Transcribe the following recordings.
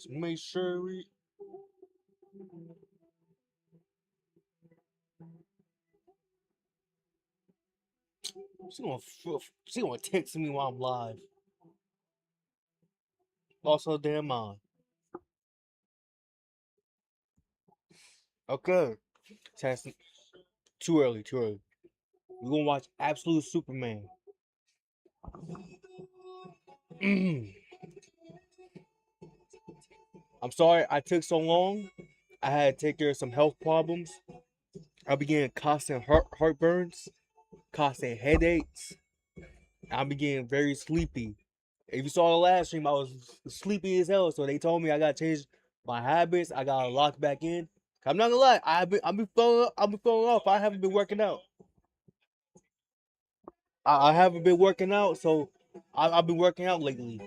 Make sure we. She gonna text me while I'm live. Also, damn mind. Okay. Test. Too early. Too early. We're gonna watch Absolute Superman. I'm sorry I took so long. I had to take care of some health problems. I began constant heartburns, constant headaches. I began very sleepy. If you saw the last stream, I was sleepy as hell. So they told me I gotta change my habits. I gotta lock back in. I'm not gonna lie, I've been falling off. I haven't been working out. I haven't been working out, so I've been working out lately.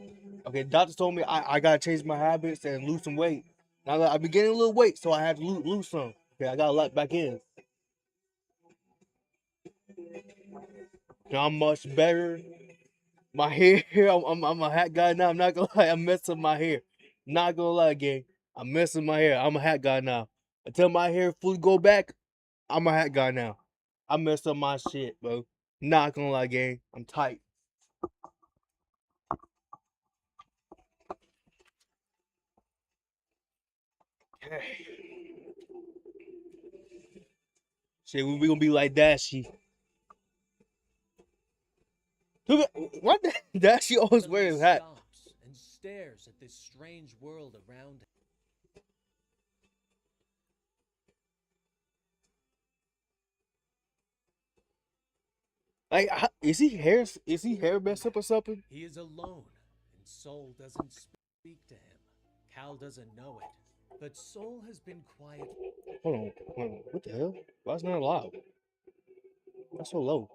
Okay, doctor told me I gotta change my habits and lose some weight. Now I've been getting a little weight, so I have to lose some. Okay, I gotta lock back in. Now I'm much better. My hair, I'm a hat guy now. I'm not gonna lie, I'm messing my hair. Not gonna lie, gang. I'm messing my hair. I'm a hat guy now. Until my hair fully go back, I'm a hat guy now. I messed up my shit, bro. Not gonna lie, gang. I'm tight. Shit, we gonna be like Dashy. What the Dashy always wears his hat? Stops and stares at this strange world around him. Like, is he hair? Is he hair messed up or something? He is alone, and Soul doesn't speak to him. Cal doesn't know it, but Soul has been quiet. Hold on. What the hell? Why is it not loud? That's so low.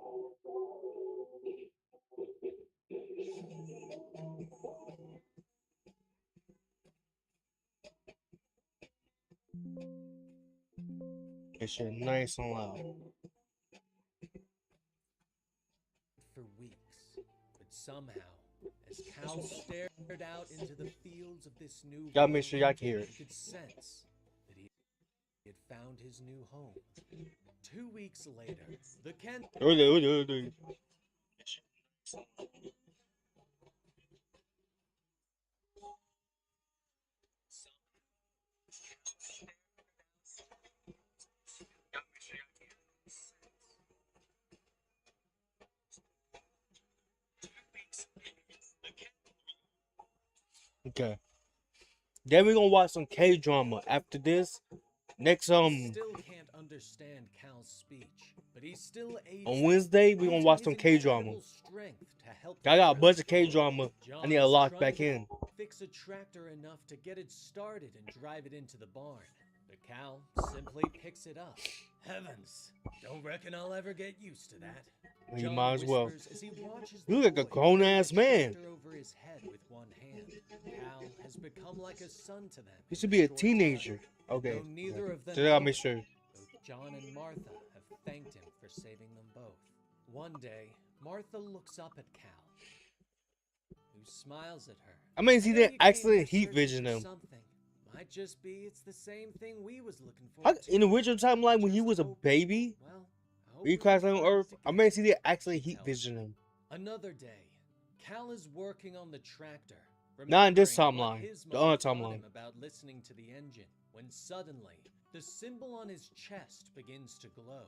It's shit nice and loud. For weeks, but somehow, as Cal stared out into the fields of this new Gotta world, make sure y'all can hear it. he could sense that he had found his new home. 2 weeks later, the Kent Okay. Then we're gonna watch some K drama after this. Next still can't understand Cal's speech, but he's still on Wednesday we're gonna watch some K drama. I got a bunch of K drama I need to lock back in. Fix a tractor enough to get it started and drive it into the barn. But Cal simply picks it up. Heavens, don't reckon I'll ever get used to that. You might as well. You look like a grown ass man. Over his head with one hand. Cal has become like a son to them. He should be a teenager. Okay. Neither of them So I gotta make sure. Both John and Martha have thanked him for saving them both. One day, Martha looks up at Cal, who smiles at her. I mean, he did accident heat vision him. Might just be it's the same thing we was looking for. In the original timeline when he was a baby, he crashed on Earth. I mean, he did actually heat vision him. Another day, Cal is working on the tractor. Not in this timeline. The other timeline. About listening to the engine, when suddenly the symbol on his chest begins to glow.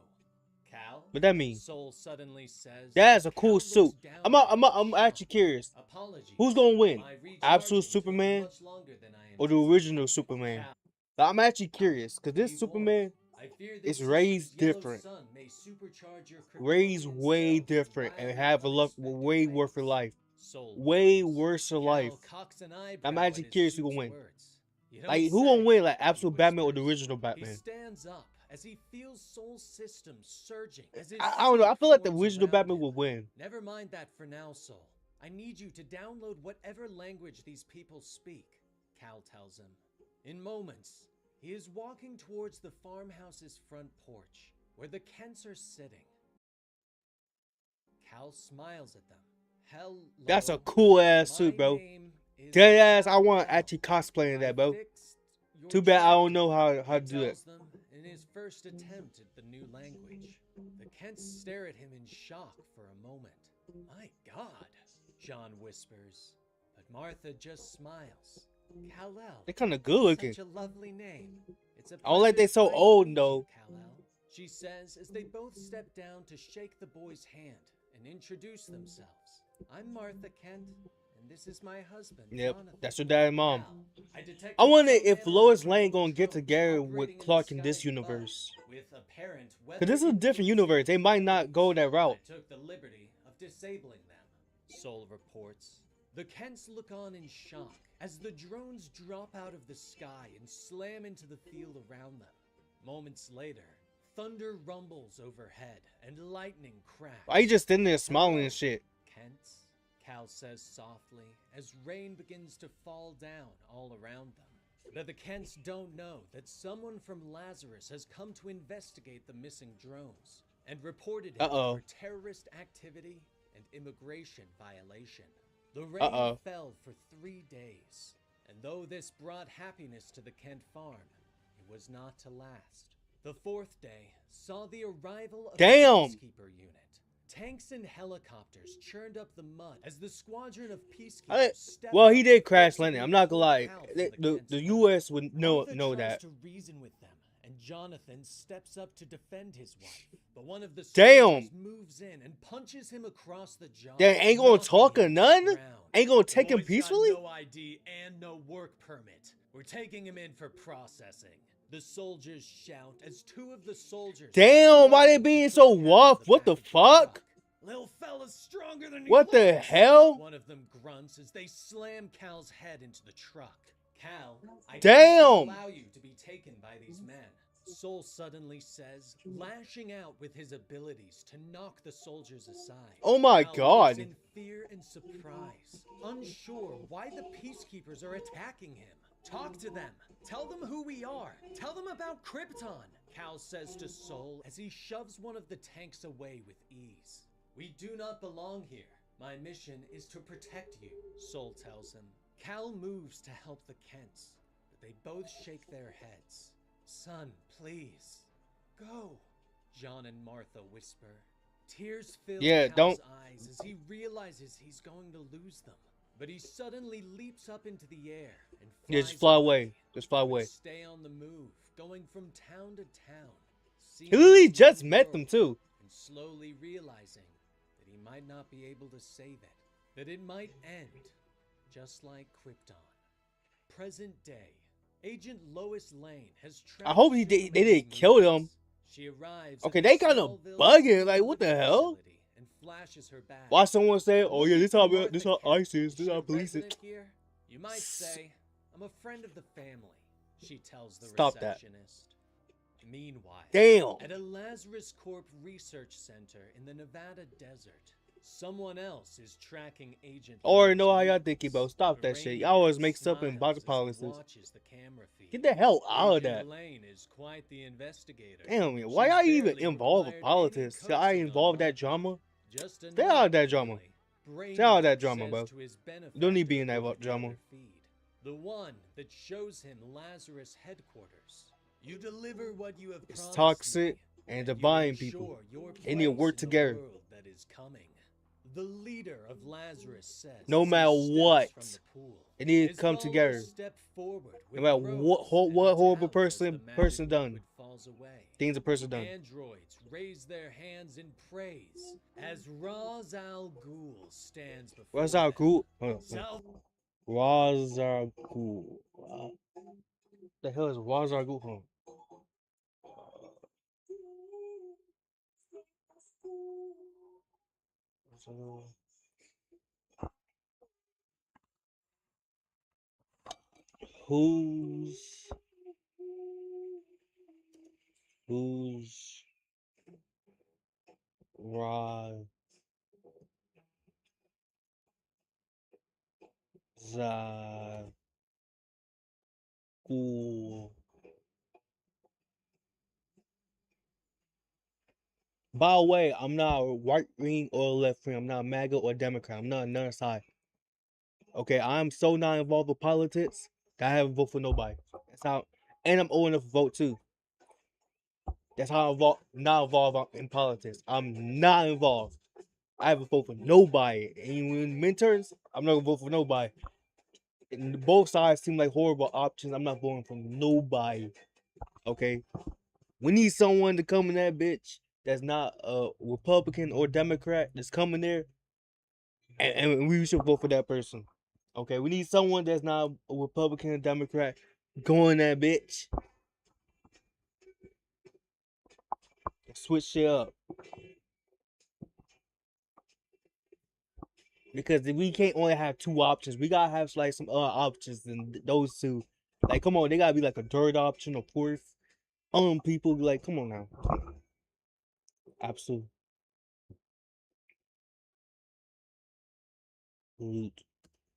Cal, what that mean? Soul suddenly says, that's a cool suit. I'm actually curious. Who's gonna win? Absolute Superman or the original Superman? I'm actually curious because this Superman is raised different. Raised way different and have a way worse for life. Way worse for life. I'm actually curious who gonna win. Like who gonna win? Like Absolute Batman or the original Batman? He stands up as he feels Soul's system surging. I don't know. I feel like the original Batman would win. Never mind that for now, Soul. I need you to download whatever language these people speak, Cal tells him. In moments, he is walking towards the farmhouse's front porch, where the Kents are sitting. Cal smiles at them. Hello, that's a cool ass suit, bro. Dead ass, I want actually cosplaying that, bro. fixed your Too bad I job, don't know how he to do that. tells them in his first attempt at the new language. The Kents stare at him in shock for a moment. My God, John whispers, but Martha just smiles. Kal-El, They're kind of good looking. such a lovely name. It's a I don't like they pleasure to so finally old meet though. you, Kal-El, she says as they both step down to shake the boy's hand and introduce themselves. I'm Martha Kent, and this is my husband, Yep, Jonathan. that's her dad and mom. Cal, I wonder if sonar Lois on Lane remote gonna get drones together with operating Clark the in this skies above, universe. with apparent Cause this is a different universe. They might not go that route. I took the liberty of disabling them, Sol reports. The Kents look on in shock as the drones drop out of the sky and slam into the field around them. Moments later, thunder rumbles overhead and lightning cracks. Why you just sitting there smiling Hello, and shit? Kents, Cal says softly as rain begins to fall down all around them. But the Kents don't know that someone from Lazarus has come to investigate the missing drones and reported him for terrorist activity and immigration violation. The rain fell for 3 days, and though this brought happiness to the Kent farm, it was not to last. The 4th day saw the arrival of the peacekeeper unit. Tanks and helicopters churned up the mud as the squadron of peacekeepers stepped well, he did up crash landing. I'm not gonna lie. the The U.S. would know tries that. to reason with them, and Jonathan steps up to defend his wife. But one of the Damn. soldiers moves in and punches him across the jaw. They ain't gonna talk or none? Ain't gonna take him peacefully? No ID and no work permit. We're taking him in for processing. The soldiers shout as 2 of the soldiers. Damn, why they being so rough? What the fuck? Little fella's stronger than what the hell? One of them grunts as they slam Cal's head into the truck. Cal, I Damn. allow you to be taken by these men. Sol suddenly says, lashing out with his abilities to knock the soldiers aside. Oh my Cal God. looks in fear and surprise, unsure why the peacekeepers are attacking him. Talk to them. Tell them who we are. Tell them about Krypton, Cal says to Sol as he shoves one of the tanks away with ease. We do not belong here. My mission is to protect you, Sol tells him. Cal moves to help the Kents, but they both shake their heads. Son, please. Go, John and Martha whisper. Tears fill Cal's eyes as he realizes he's going to lose them. But he suddenly leaps up into the air and flies just fly away. Just fly away. Stay on the move, going from town to town. He literally just met them too. And slowly realizing that he might not be able to save it. That it might end, just like Krypton. Present day, Agent Lois Lane has tracked. I hope they didn't kill them. She arrives. Okay, they kind of bugging. Like, what the hell? And flashes her back. Why someone say, "Oh yeah, this how ICE is. This how police is." You might say, "I'm a friend of the family," she tells the Stop receptionist. Meanwhile, damn. At a Lazarus Corp research center in the Nevada desert, someone else is tracking Agent. I already know how y'all think about. Stop that shit. Y'all always mix up in body policies. Get the hell out of that. Lane is quite the investigator. Damn, man. Why y'all even involved in politics? Should I involve that drama? Stay out of that drama. Stay out of that drama, bro. You don't need to be in that drama. The one that shows him Lazarus headquarters. You deliver what you have It's promised toxic me, and dividing people. They need to work together. That is coming. The leader of Lazarus says, No matter what, they need to his come followers together. step forward No with matter roses what and horrible towels as person the person magic done. liquid falls away. Things a person done. Androids raise their hands in praise as Ra's al Ghul stands before Ra's al them. Ghul? Ra's al Ghul. The hell is Ra's al Ghul? Who's Ra's al Ghul? By the way, I'm not a right wing or left wing. I'm not a MAGA or Democrat. I'm not on none side. Okay, I'm so not involved with politics that I haven't voted for nobody. That's how, and I'm old enough to vote too. That's how I'm not involved in politics. I'm not involved. I haven't voted for nobody. And when midterms, I'm not gonna vote for nobody. And both sides seem like horrible options. I'm not voting for nobody. Okay, we need someone to come in that bitch that's not a Republican or Democrat that's coming there, and we should vote for that person. Okay, we need someone that's not a Republican or Democrat going that bitch. Switch shit up. Because we can't only have two options. We gotta have like some other options than those two. Like, come on, they gotta be like a third option or fourth. People like, come on now. Absolute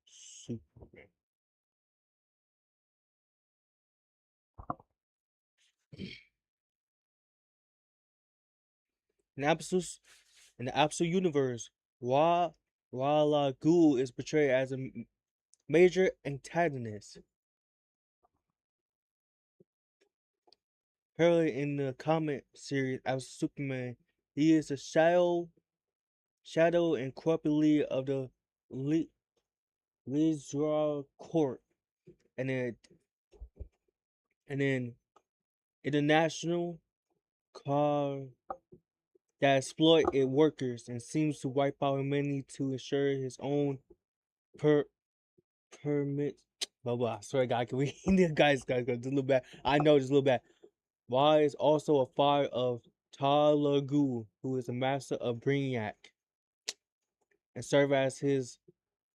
Superman. In absolute, in the absolute universe, Rala Ghul is portrayed as a major antagonist. Apparently, in the comic series as Superman, he is a shadow and corporate leader of the Lizra Court, and then international car that exploit its workers and seems to wipe out humanity to ensure his own per permit. Blah blah. Sorry, guys. Can we? guys, just a little bad. I know, just a little bad. Why is also a fire of Talagu, who is a master of Brainiac, and serve as his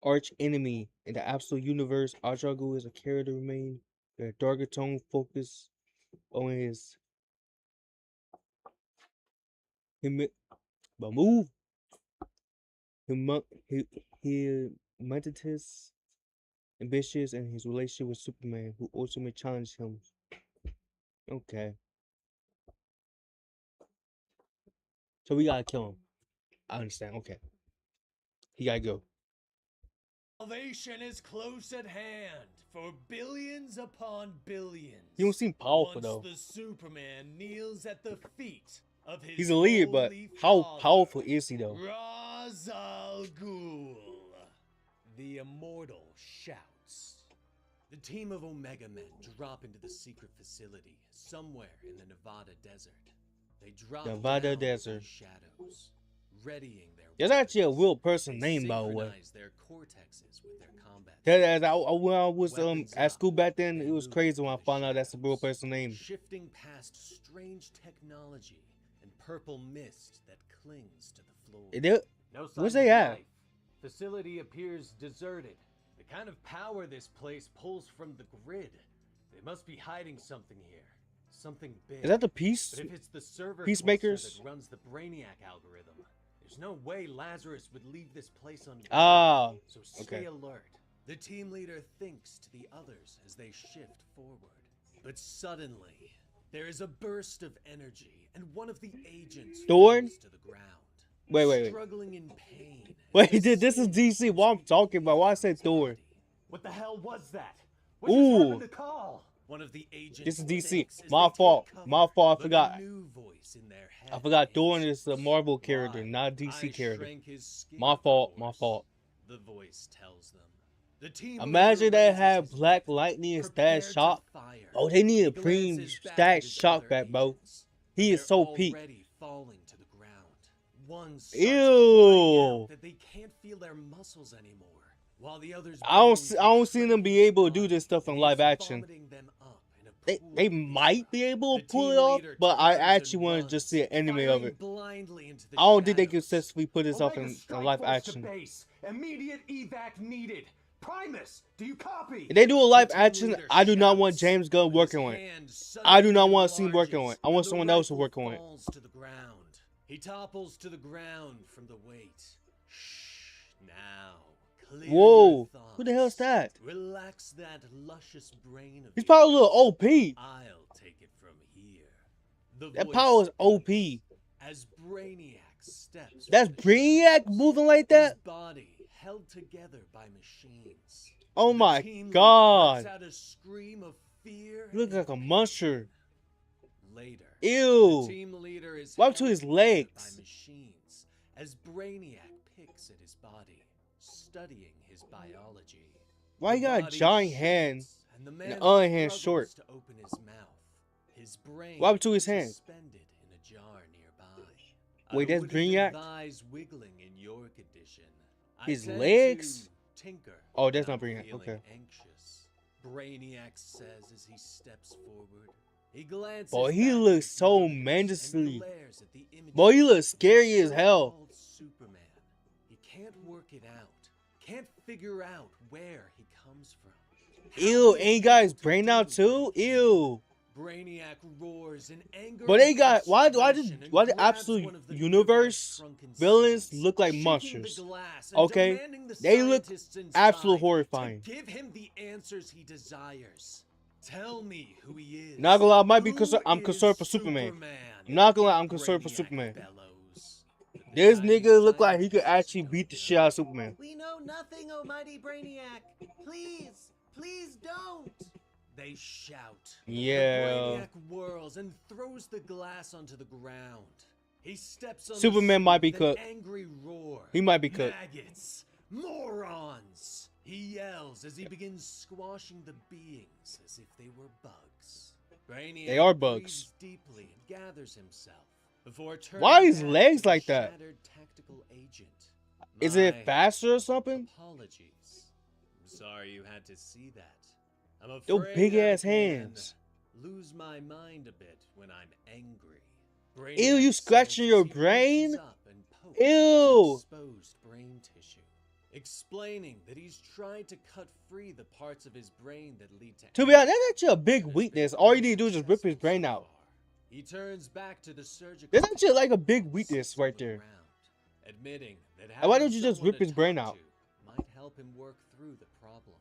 arch enemy in the absolute universe. Ajagu is a character remain the darker tone focus on his hum but move humanitous ambitious and his relationship with Superman, who ultimately challenged him. Okay, so we gotta kill him. I understand. Okay, he gotta go. Salvation is close at hand for billions upon billions. He don't seem powerful Once though. the Superman kneels at the feet of his He's a leader, but how powerful is he though? Ra's al Ghul, the immortal shouts. The team of Omega Men drop into the secret facility somewhere in the Nevada desert. They drop Nevada down desert. into the shadows, readying their There's actually a weapons. real person They name, by the way. synchronize their cortexes with their combat. When I was Weapons at up, school back then, they it was move crazy when I through the found out that's a real shadows, person name. shifting past strange technology and purple mist that clings to the floor. No Where's signs they of at? life. Facility appears deserted. The kind of power this place pulls from the grid. They must be hiding something here. Something big. Is that the But if it's the server Peacemakers? cluster that runs the Brainiac algorithm, there's no way Lazarus would leave this place undetected. Ah, So stay okay. alert. The team leader thinks to the others as they shift forward. But suddenly, there is a burst of energy, and one of the agents Thorn? falls to the ground. Wait. Struggling in pain. Wait, this is DC. What I'm talking about? Why I said Thor? What the hell was that? What just happened to Call? One of the agents. This is DC. thinks as My they take fault. cover, My fault. I but forgot. a new voice in their head I forgot Thorn answers. is a Marvel character, Why? not a DC I character. shrank his skin, My of fault. course, My fault. The voice tells them. The team Imagine leader they raises had his Black weapon, Lightning and prepared Stash to Shock. fire. Oh, they need He a premium glances back at Stash his Shock other back, bro. agents, He and is they're so peak. already falling to the ground. One starts Ew. crying out that they can't feel their muscles anymore, while the others I don't see them be able to do this stuff in live action. They might be able to pull it off, but I actually want to just see an anime of it. I don't think they can successfully put this off in live action. Immediate evac needed. Primus, do you copy? If they do a live action, I do not want James Gunn working on it. I do not want to see him working on it. I want someone else to work on it. To the ground. He topples to the ground from the weight. Shh, now. Clear Whoa, your who the hell is that? Relax that luscious brain of He's probably a little OP. I'll take it from here. The That voice power is OP. speaks as Brainiac steps. That's from the Brainiac shadows. moving like His that? body held together by machines. Oh The my team leader god. lets out a scream of fear. He looks and like a pain. monster. Later, Ew. the team leader is What happened to held his together legs? by machines as Brainiac picks at his body, studying his biology. Why you The got a body giant shifts, hand and the and man the other hand struggles short? to open his mouth. His brain What happened to his hand? suspended in a jar nearby. Wait, I that's wouldn't Brainiac? advise wiggling in your condition. I His tend legs? to tinker. Oh, that's when not I'm Brainiac. feeling Okay. Anxious. Brainiac says as he steps forward. He glances Boy, he back at looks his so monitors and menacingly. glares at the images Boy, he looks of scary his as hell. so-called Superman. He can't work it out. Can't figure out where he comes from. How Ew, he is ain't got his able to brain do out too? what he can. Ew. Brainiac roars in anger. But they and got why the grabs absolute one of the universe nearby shrunken villains citizens, look like shaking monsters? the glass and Okay, demanding the they look scientists inside absolute horrifying. to give him the answers he desires. Tell me who he is. Not gonna lie, I might be Who concerned. I'm is concerned for Superman. Superman? I'm not gonna lie, I'm concerned for Brainiac Superman. bellows. But the This tiny nigga look like he could scientists actually don't beat the know. shit out of Superman. We know nothing, almighty Brainiac. Please, please don't. They shout. Yeah. The Brainiac whirls and throws the glass onto the ground. He steps on Superman the might be with an cooked. angry roar. He might be cooked. Maggots, morons! He yells as he begins squashing the beings as if they were bugs. Brainiac They are bugs. breathes deeply and gathers himself before turning Why are his back legs to the like that? shattered tactical agent. Is it My faster or something? apologies. I'm sorry you had to see that. I'm Those afraid big ass I can hands. lose my mind a bit when I'm angry. Ew, you Brainiac scratching says your as he brain? reaches up and pokes at his Ew. exposed brain tissue, explaining that he's tried to cut free the parts of his brain that lead To be honest, anger, that's actually a big but has weakness. been All you need to do is just rip his unsuccessful brain so out. far. He turns back to the surgical. That's actually like a big table and weakness sits on right the there. ground, admitting that And why having don't you just someone rip to his brain talk out? to might help him work through the problem.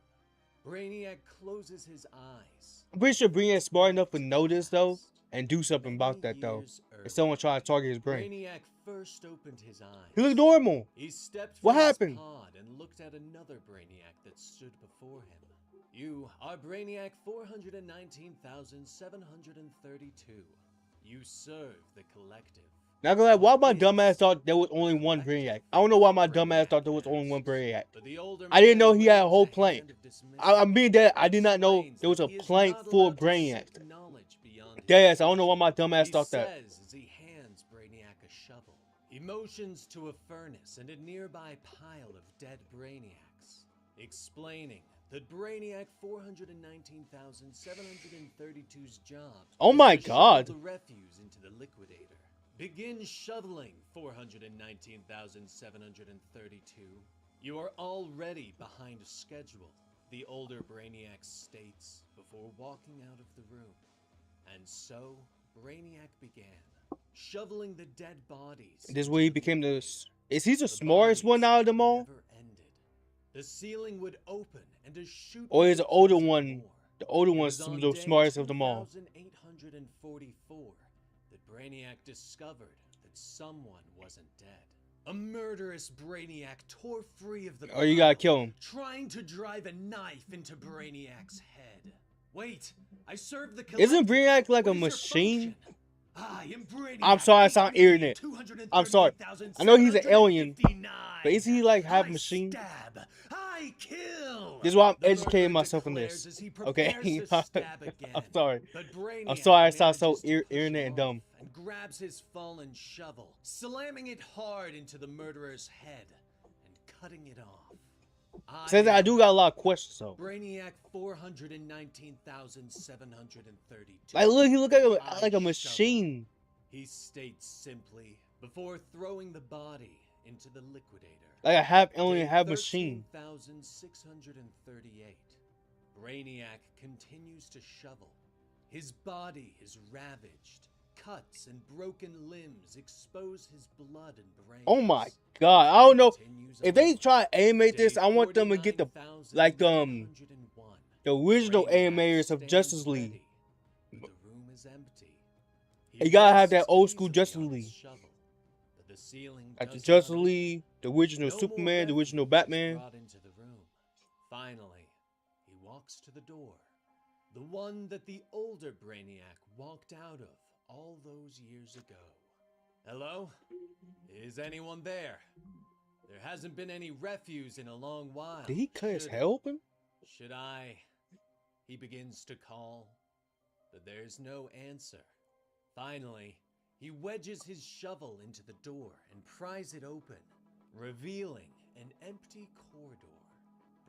Brainiac closes his eyes. I'm pretty sure Brainiac's smart enough to know this though and do something about that though. If someone tries to target his brain, Brainiac first opened his eyes. he looked normal. He stepped What from his happened? pod and looked at another Brainiac that stood before him. You are Brainiac 419,732. You serve the collective. Not gonna lie, why my dumbass thought there was only one Brainiac? I don't know why my dumbass thought there was only one Brainiac. But the older I didn't man know he had a waves whole hand plank. of dismissal I'm being dead. I did not know explains there was that a he is plank not full of allowed to Brainiacs. seek knowledge beyond his Deadass, I don't know why station. my dumbass He thought that. says as he hands Brainiac a shovel. He motions to a furnace and a nearby pile of dead Brainiacs, explaining that Brainiac 419,732's job Oh is my to God. shovel the refuse into the liquidator. Begin shoveling 419,732. You are already behind schedule, the older Brainiac states before walking out of the room. And so, Brainiac began, shoveling the dead bodies. This is where he became the. Is he the The smartest one bodies out of them all? never ended. The ceiling would open and a chute Or would is the older deposit one more. the older It one's was on the day smartest of them all? 2844 that Brainiac discovered that someone wasn't dead. A murderous Brainiac tore free of the Or you gotta pile, kill him. trying to drive a knife into Brainiac's head. Wait, I served the Isn't collective. Brainiac like a What is your machine? function? I am Brainiac. I'm sorry, I sound ignorant. I'm sorry. I know he's an alien, but isn't he like half I machine? Stab. I kill. This is why I'm The educating murderer myself in declares this. as he Okay? prepares to stab again. I'm sorry. But I'm Brainiac sorry I sound so manages to push ignorant him and dumb. off and grabs his fallen shovel, slamming it hard into the murderer's head and cutting it off. Says that I do got a lot of questions though. Brainiac 419,732. Like look, he look like I a shovel. machine. He states simply before throwing the body into the liquidator. Like a half alien, Day half machine. 13,638. Brainiac continues to shovel. His body is ravaged. Cuts and broken limbs expose his blood and brain. Oh my god, I don't know. If they try to animate this, I want them to get the like the original animators of Justice League. The room is empty. You gotta have that rests old school easily Justice on his League. shovel, but the ceiling Like the does Justice not League, The original No more Superman, the original refuge is Batman. brought into the room. Finally, he walks to the door. The one that the older Brainiac walked out of all those years ago. Hello? Is anyone there? There hasn't been any refuse in a long while. Did he cut his hair open? Should I? He begins to call, but there's no answer. Finally, he wedges his shovel into the door and pries it open, revealing an empty corridor.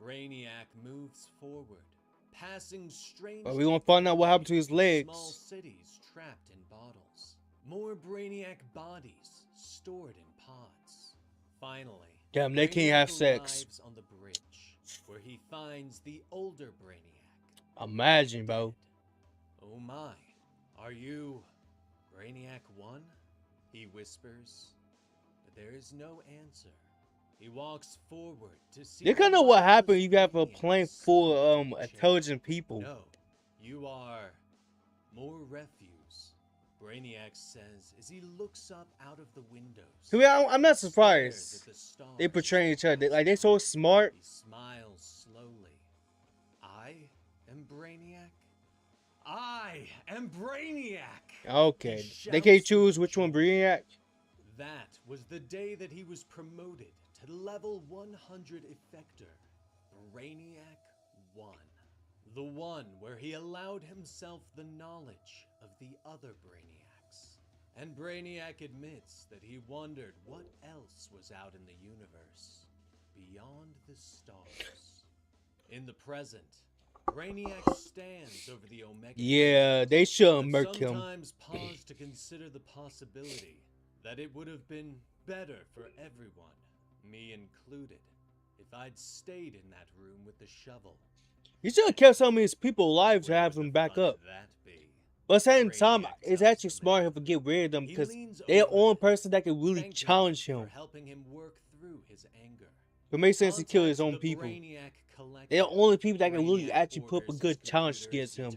Brainiac moves forward, passing strange. But we gonna find out what happened to his legs. Small cities trapped in bottles. More Brainiac bodies stored in pods. Finally, Damn, they can't have sex. arrives on the bridge, where he finds the older Brainiac. Imagine, bro. Oh my, are you Brainiac 1? He whispers, but there is no answer. He walks forward to see. You kind of what happened. You have a plane full of intelligent people. No, you are more refuse. Brainiac says as he looks up out of the windows. I mean, I'm not surprised. They portraying each other they so smart. He smiles slowly. I am Brainiac. I am Brainiac. Okay, they can't choose which one Brainiac. That was the day that he was promoted to level 100 Effector, Brainiac 1. The one where he allowed himself the knowledge of the other Brainiacs. And Brainiac admits that he wondered what else was out in the universe, beyond the stars. In the present, Brainiac stands over the Omega. Yeah, they should but murk him. sometimes pause to consider the possibility that it would have been better for everyone, me included, if I'd stayed in that room with the shovel. You should have kept some of his people alive to have them back up. But at the same time, it's actually smart if we get rid of them because they're the only person that can really challenge him. It makes sense to kill his own people. They're the only people that can really actually put up a good challenge against him.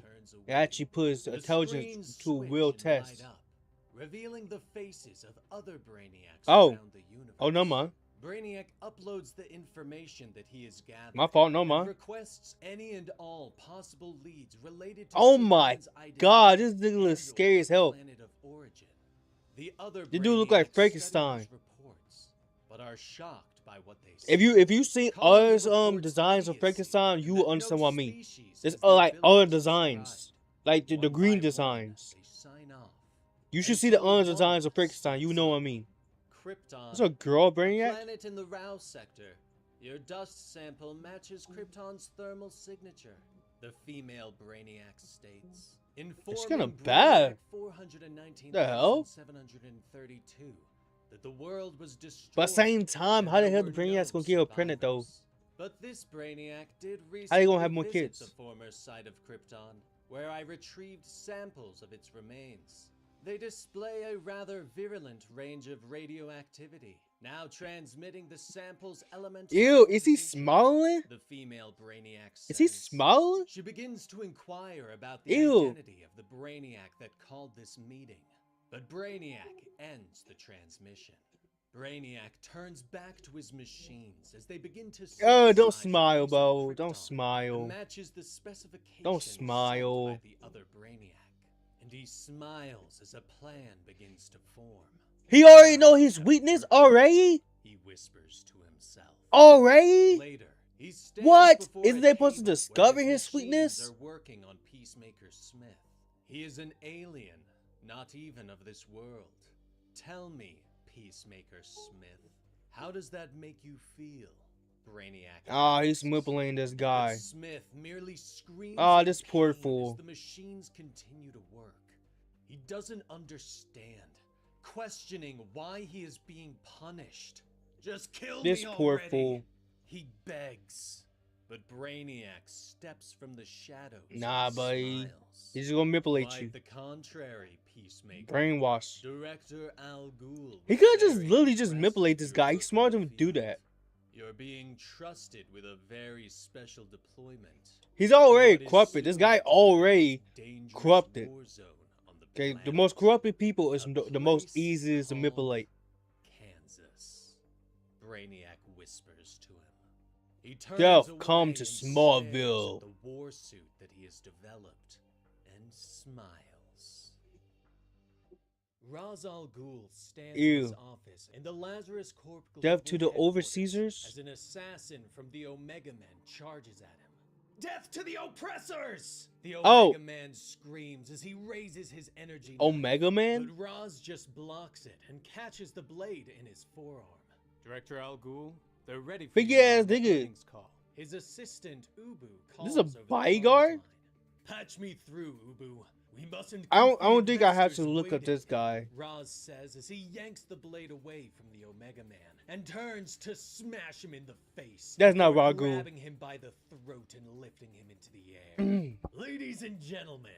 And actually put his intelligence to a real test. Revealing the faces of other Brainiacs Oh. around the universe. Oh, no, man. Brainiac uploads the information that he has gathered. My fault, no, and man. requests any and all possible leads related to Oh my Superman's identity God, this nigga and looks or scary as hell. planet of origin. The other The dude look like Brainiacs Frankenstein. study these reports, but are shocked by what they see. If you see Calling the others reports designs of idiocy, Frankenstein, and you that will understand no what I mean. species There's is the like ability other to designs, like the One green by one, designs. they sign off. You should And see the so other designs of Mars Frankenstein. You know what I mean. Krypton. There's a girl A Brainiac. planet in the Rouse sector. Your dust sample matches Krypton's thermal signature. The female Brainiac states. It's kinda bad. The hell? 732 that the world was destroyed. But at the same time, how the and hell there the were Brainiac's no gonna get her pregnant though? survivors. But this Brainiac did recently How they gonna have more visit kids? the former site of Krypton, where I retrieved samples of its remains. They display a rather virulent range of radioactivity, now transmitting the sample's elemental. Ew, is he composition. smiling? The female Brainiac Is he says. smiling? She begins to inquire about the Ew. identity of the Brainiac that called this meeting. But Brainiac ends the transmission. Brainiac turns back to his machines as they begin to Oh, don't synthesize smile, a piece of bro. Don't Krypton smile. that matches the specifications Don't sent smile. by the other Brainiac. And he smiles as a plan begins to form. He already know his weakness already? He whispers to himself. Already? Later, he stands What? before Isn't a they supposed to table where discover his machines weakness? Are working on Peacemaker Smith. He is an alien, not even of this world. Tell me, Peacemaker Smith, how does that make you feel? Brainiac. Ah, he's manipulating this But guy. Smith merely screams. Ah, in this poor pain fool. As the machines continue to work. He doesn't understand, questioning why he is being punished. Just kill This me poor already. fool. He begs, but Brainiac steps from the shadows. Nah, and buddy. smiles. He's gonna manipulate Quite you. the contrary, Peacemaker. Brainwash. Director Al Ghul. He was could just very literally just impressed manipulate with this your guy. He's work smart in to the do field. that. You're being trusted with a very special deployment. He's already What is corrupted. This soon guy to be already the dangerous corrupted. war zone on the Okay, the planet most corrupted people is A the most place easiest to called manipulate. Kansas. Brainiac whispers to him. He turns Death away come to and Smallville. stares at the war suit that he has developed and smiles. Ra's al Ghul stands in his Ew. office in the Lazarus Corp Death Global to the headquarters Overseers? as an assassin from the Omega Men charges at him. Death to the oppressors! The Oh. Omega Man screams as he raises his energy knife, Omega Man? but Ra's just blocks it and catches the blade in his forearm. Director Al Ghul, they're ready for Big you ass on the nigga. earnings call. His assistant Ubu calls This is a over the bodyguard? comms line. Patch me through, Ubu. We mustn't. I keep the don't think I have to investors look up waiting. this guy. Raz says as he yanks the blade away from the Omega Man and turns to smash him in the face. That's not before Ragu. grabbing him by the throat and lifting him into the air. Ladies and gentlemen,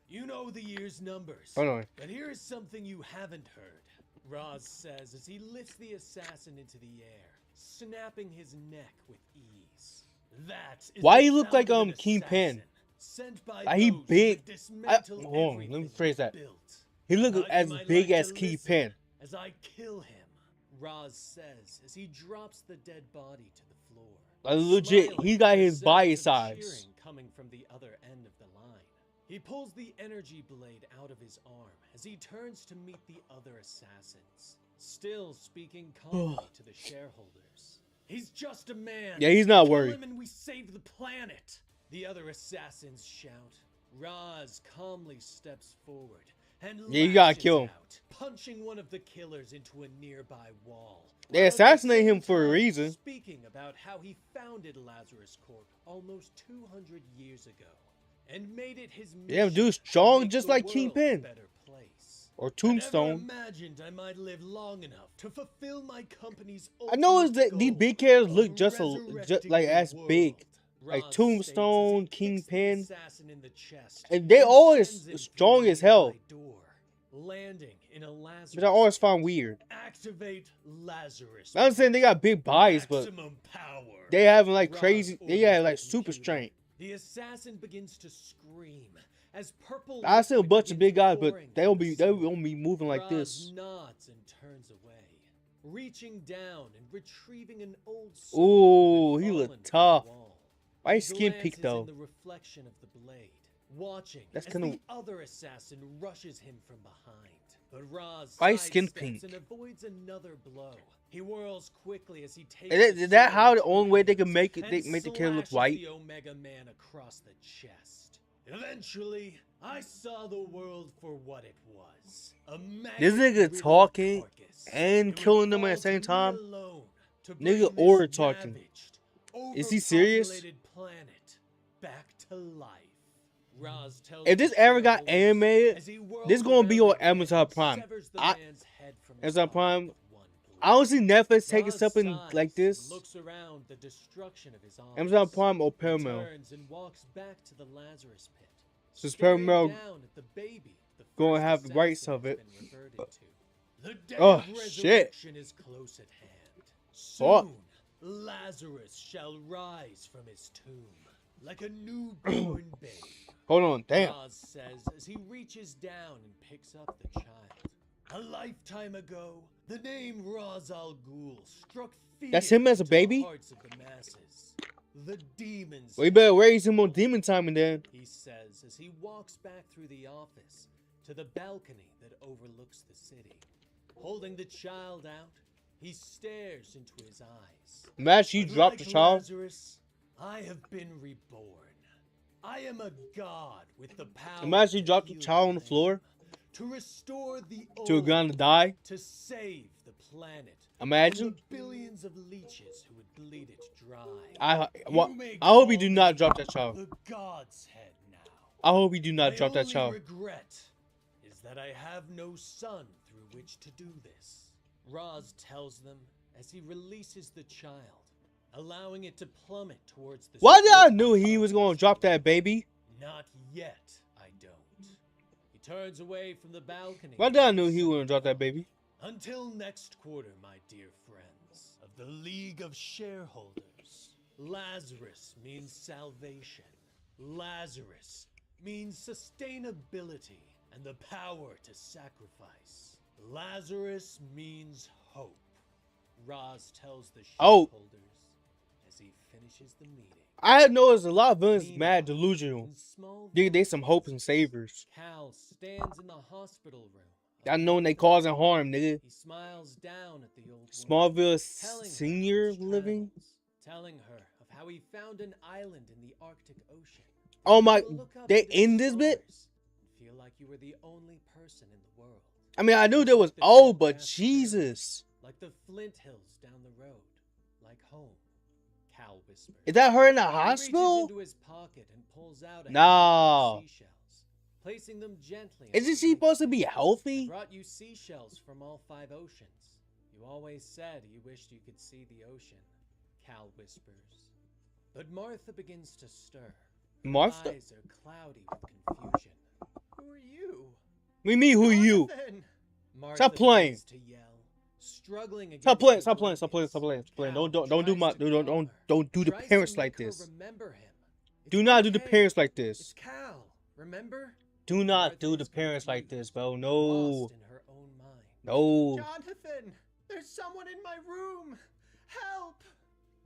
you know the year's numbers. Hold on. But here is something you haven't heard. Raz says as he lifts the assassin into the air, snapping his neck with ease. That is Why the he look sound like, of an Kingpin? assassin sent by Like, he those who big. would dismantle Hold on, let me everything phrase that. built. He look Now as you might big like as to Kingpin. listen as I kill him, Raz says as he drops the dead body to the floor. Like, legit, Smiling he got at the his body sounds of size. cheering coming from the other end of the line. He pulls the energy blade out of his arm as he turns to meet the other assassins, still speaking calmly to the shareholders. He's just a man. Yeah, he's not Kill worried. him and we save the planet. The other assassins shout. Raz calmly steps forward and Yeah, you gotta lashes kill him. out, punching one of the killers into a nearby wall. They while at the assassinated same him for a time reason. Speaking about how he founded Lazarus Corp almost 200 years ago and made it his mission Yeah, dude's to strong make just the like world Kingpin. a better place. Or I never Tombstone. imagined I might live long enough to fulfill my company's I know ultimate that these goal big characters of look just resurrecting like the as world. big. Like Raz Tombstone, states as he kicks the Kingpin. assassin in the chest And they and always sends him strong through a as hell. nearby door, landing in a Lazarus. Which I always found weird. Activate Lazarus. I'm saying they got big bodies, but Maximum power. they having like Raz crazy. They orders have like the super computer. strength. The assassin begins to scream as purple. I see a liquid bunch of big begins guys, but pouring they from don't the be ceiling. moving like Raz this. nods and turns away, reaching down and retrieving an old sword Ooh, that had he look fallen from the tough. wall. Why He his skin glances peak in though? the reflection of the blade, watching That's as kinda- the other assassin rushes him from behind. But Raz Why his skin sidesteps pink? and avoids another blow. He whirls quickly as he takes. Is that sword how in the two only way they can hands make it? and They make the character look slashes white. The Omega Man across the chest. Eventually, I saw the world for what it was. A This nigga maggot-riddled talking carcass. and It would killing them at the fall same to me time. alone to Nigga bring or this talking. ravaged, Is he serious? overpopulated planet back to life. Raz tells If this the ever got shareholders animated, as he whirls this gonna be around on the head Amazon and Prime. severs the I- man's head from his Amazon arm Prime. with one blow. I don't see Netflix taking Raz something sighs like and this. looks around the destruction of his arms. Amazon Prime or He Paramount. turns and walks back to the Lazarus pit. Since staring Paramount down at the baby the gonna first have the rights assassin of has it. been reverted to. The day Oh, of shit. resurrection is close at hand. Fuck. Soon, Lazarus shall rise from his tomb like a newborn babe. Hold on, damn. Raz says as he reaches down and picks up the child. A lifetime ago, the name Ra's al Ghul struck fear That's him as a into baby? the hearts of the masses. The demons. We better raise him on demon time and then. He says as he walks back through the office to the balcony that overlooks the city. Holding the child out, he stares into his eyes. Imagine you But dropped the like child. Lazarus, I have been reborn. I am a god with the power. Imagine you to dropped the heal child on the land, floor to restore the to a old, gun to die. to save the planet. Imagine. From the billions of leeches who would bleed it dry. I You may hope you do call not me drop that child. The god's head now. I hope you do not My drop that only child. regret is that I have no son through which to do this. Raz tells them as he releases the child, allowing it to plummet towards the Why did I street. knew he was gonna drop that baby? Not yet, I don't. He turns away from the balcony. Why did I knew he was gonna drop that baby? Until next quarter, my dear friends of the League of Shareholders. Lazarus means salvation. Lazarus means sustainability and the power to sacrifice. Lazarus means hope. Roz tells the Oh. shareholders as he finishes the meeting. I had noticed a lot of villains mad delusional. In They some hopes and savers. Cal stands in the hospital room. I know they causing harm, nigga. He smiles down at the old Smallville woman, senior living. telling her of how he found an island in the Arctic Ocean. Oh my, they in this bit? Feel like you were the only person in the world. I mean, I knew there was old, but Jesus. Like the Flint Hills down the road, like home. Cal whispers. Is that her in the He hospital? reaches into his pocket and pulls out a No. handful of seashells, placing them gently. Isn't she supposed to be healthy? I brought you seashells from all 5 oceans. You always said you wished you could see the ocean, Cal whispers. But Martha begins to stir. Martha? Her eyes are cloudy with confusion. Who are you? Me, who you? Martha Stop playing. begins to yell, struggling against Stop playing. Don't do the parents like this. Do not do the parents like this. It's Cal, remember? Do not do the parents like this, bro. No. Lost in her own mind. No. Jonathan, there's someone in my room. Help!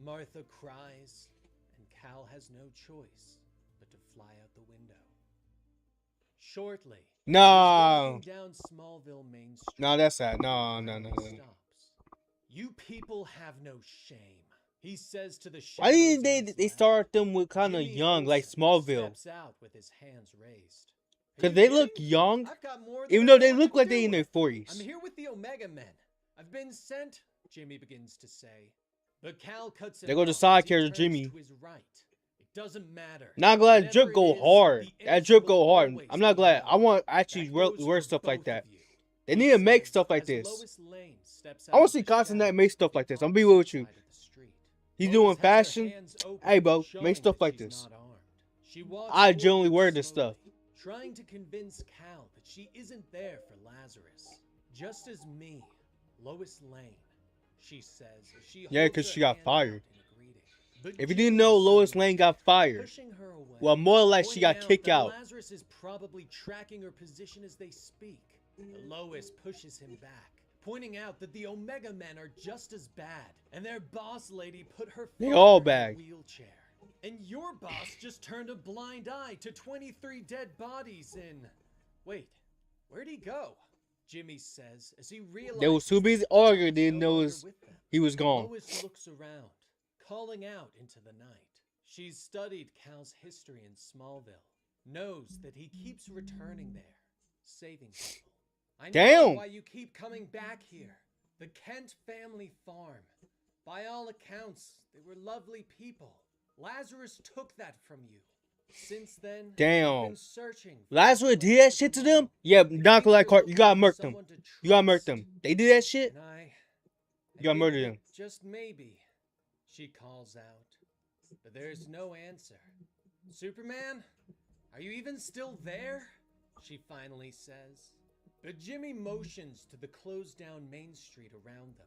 Martha cries, and Cal has no choice but to fly out the window. Shortly, No. down Smallville Main Street. No, that's sad. No. Stops. You people have no shame. He says to the Why didn't shadows they start them with kind of Jimmy young, like Olsen Smallville? steps out with his hands raised. Are Cause you they look kidding? young, I've got more than even I though they know look what like to they do in their with. 40s. I'm here with the Omega Men. I've been sent, Jimmy begins to say. But Cal cuts it There go the off side as he character, turns Jimmy. to his right. It doesn't matter. Not glad Whatever drip it go is, hard. the That answer drip will go hard. always I'm not be glad. no. I want actually That goes wear for stuff like both of that. you. They He need to make says stuff like as this. Lois Lane steps I want out to see of the Constant shadows make stuff like this. I'm on gonna be the with other you. side of the street. He's Lois doing has her fashion. hands open, Hey, bro, showing make stuff that like she's this. not armed. She walks I forward generally wear this slowly, stuff. trying to convince Cal that she isn't there for Lazarus. Just as me, Lois Lane, she says as she Yeah, holds because her she got hand fired. out in a greeting. But If you Jimmy didn't know, Lois suddenly Lane got fired. pushing her away, Well, more like she got pointing kicked that out. Lazarus is probably tracking her position as they speak. But Lois pushes him back, pointing out that the Omega Men are just as bad, and their boss lady put her They father all in a bad. wheelchair. And your boss just turned a blind eye to 23 dead bodies in... Wait, where'd he go? Jimmy says as he realizes They was too busy that Cal arguing, is didn't no know longer with them. he was gone. Lois looks around, calling out into the night. She's studied Cal's history in Smallville, knows that he keeps returning there, saving people. I know Damn. why you keep coming back here. The Kent family farm. By all accounts, they were lovely people. Lazarus took that from you. Since then, Damn. you've been searching for Lazarus did that shit to them? Yeah, not gonna like you gotta murk them. You gotta murk them. They did that shit? And You gotta think murder that them. Just maybe, she calls out. But there's no answer. Superman? Are you even still there? She finally says. But Jimmy motions to the closed down Main Street around them,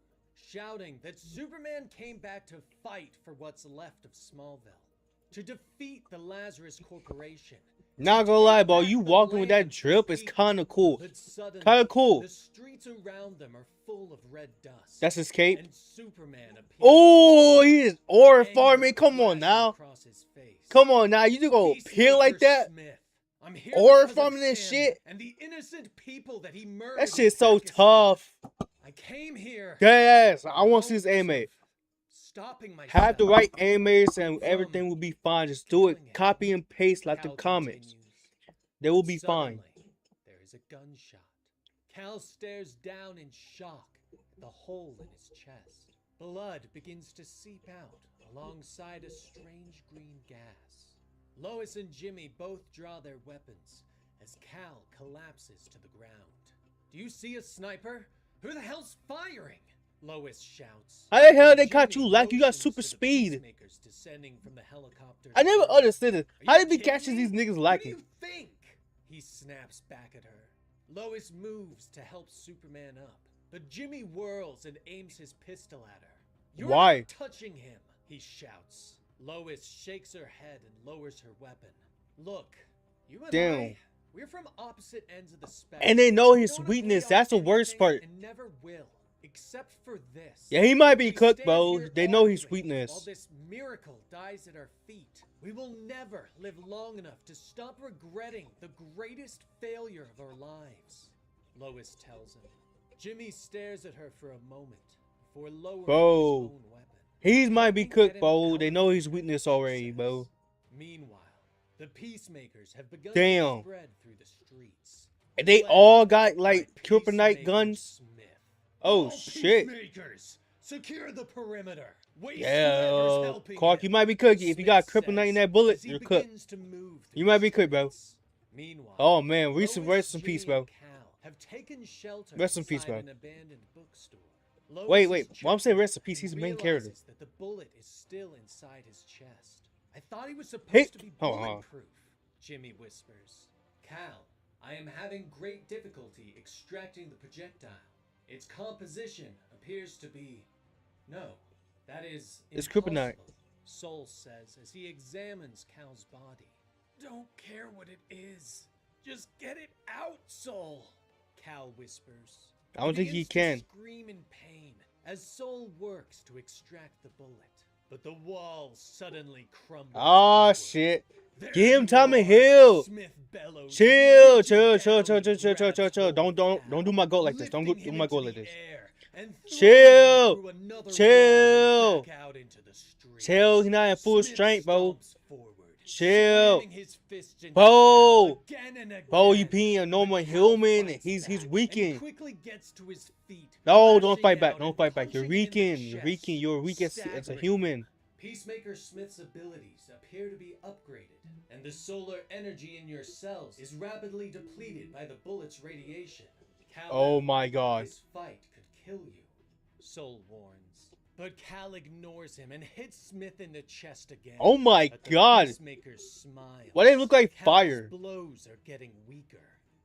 shouting that Superman came back to fight for what's left of Smallville, to defeat the Lazarus Corporation. Not gonna lie, bro. You walking with that drip is kinda cool. But suddenly, Kinda cool. the streets around them are full of red dust. That's his cape. And Superman appears. Oh, he is ore Anger farming. Come on flashing now. across his face. Come on now. You just gonna Peacemaker peel like that? Smith. I'm here Ore because of farming and him shit? and the innocent people that he murdered. That shit's so in Pakistan. tough. I came here. Yes, I in want to see this hopes anime. of stopping myself. Have the right animators and everything will be fine. Just do it. Copy and paste like the Cal comics. continues. They will be fine. Suddenly, there is a gunshot. Cal stares down in shock at the hole in his chest. Blood begins to seep out alongside a strange green gas. Lois and Jimmy both draw their weapons as Cal collapses to the ground. Do you see a sniper? Who the hell's firing? Lois shouts. How the hell they Jimmy caught you like you got motions super to the speed? peacemakers descending from the helicopter. I never understood it. Are How you did they kidding catch me? these niggas What like do it? you think? He snaps back at her. Lois moves to help Superman up, but Jimmy whirls and aims his pistol at her. You're Why? not touching him, he shouts. Lois shakes her head and lowers her weapon. Look, you and Damn. we're from opposite ends of the spectrum. And they know We his don't agree weakness. on That's the worst anything part. And never will. Except for this. Yeah, he might be We cooked, stand bro. here They know his arguing while weakness. this miracle dies at our feet. We will never live long enough to stop regretting the greatest failure of our lives. Lois tells him. Jimmy stares at her for a moment before lowering his Bro, own weapon. he might be Can't cooked, get him bro. out They of know here, his weakness she already, says. bro. Meanwhile, the peacemakers have begun Damn. to spread through the streets. And they led all got by like kryptonite Peacemaker guns. Smith. Oh All shit. peacemakers, secure the perimeter. Waste Yeah, whoever's helping Clark, him, you might be cooked. If you got Smith kryptonite in says that bullet, as he you're cooked. begins to move You through might the be cooked, bro. streets. Meanwhile, Oh man, Lois, rest in peace, Jimmy, bro. and Cal have taken shelter Rest in peace, inside bro. an abandoned bookstore. Wait. Lois is Well, I'm saying choking rest in peace. and He's the main character. realizes that the bullet is still inside his chest. I thought he was supposed Hey, to be hold on. bulletproof, Jimmy whispers. Cal, I am having great difficulty extracting the projectile. Its composition appears to be... No, that is It's impossible, kryptonite. Soul says as he examines Cal's body. Don't care what it is. Just get it out, Soul, Cal whispers. I don't think he begins to can. scream in pain as Soul works to extract the bullet. But the walls suddenly crumble. Oh inward. shit. There Give him you time to are, heal. Smith bellows as he Chill. reaches down and grabs hold of Don't do my goat like this. Don't lifting do him my into goat like the this. air and Chill. throwing him through another Chill. wall and back out into the streets. Chill. He's not at full Smith strength, bro. stomps forward, Chill. slamming his fists into Bro. Cal again and again. Bro, you being a normal But Cal human. fights He's back and weakened. quickly gets to his feet. No, don't lashing fight back. out Don't and fight back. You're punching him in the weakened. You're chest, weakened. You're weak as a staggering human. him. Peacemaker Smith's abilities appear to be upgraded, and the solar energy in your cells is rapidly depleted by the bullet's radiation. Cal Oh knows my god. this fight could kill you, Soul warns. But Cal ignores him and hits Smith in the chest again. Oh my But the god. Peacemaker smiles. Why they look like Cal's fire? blows are getting weaker.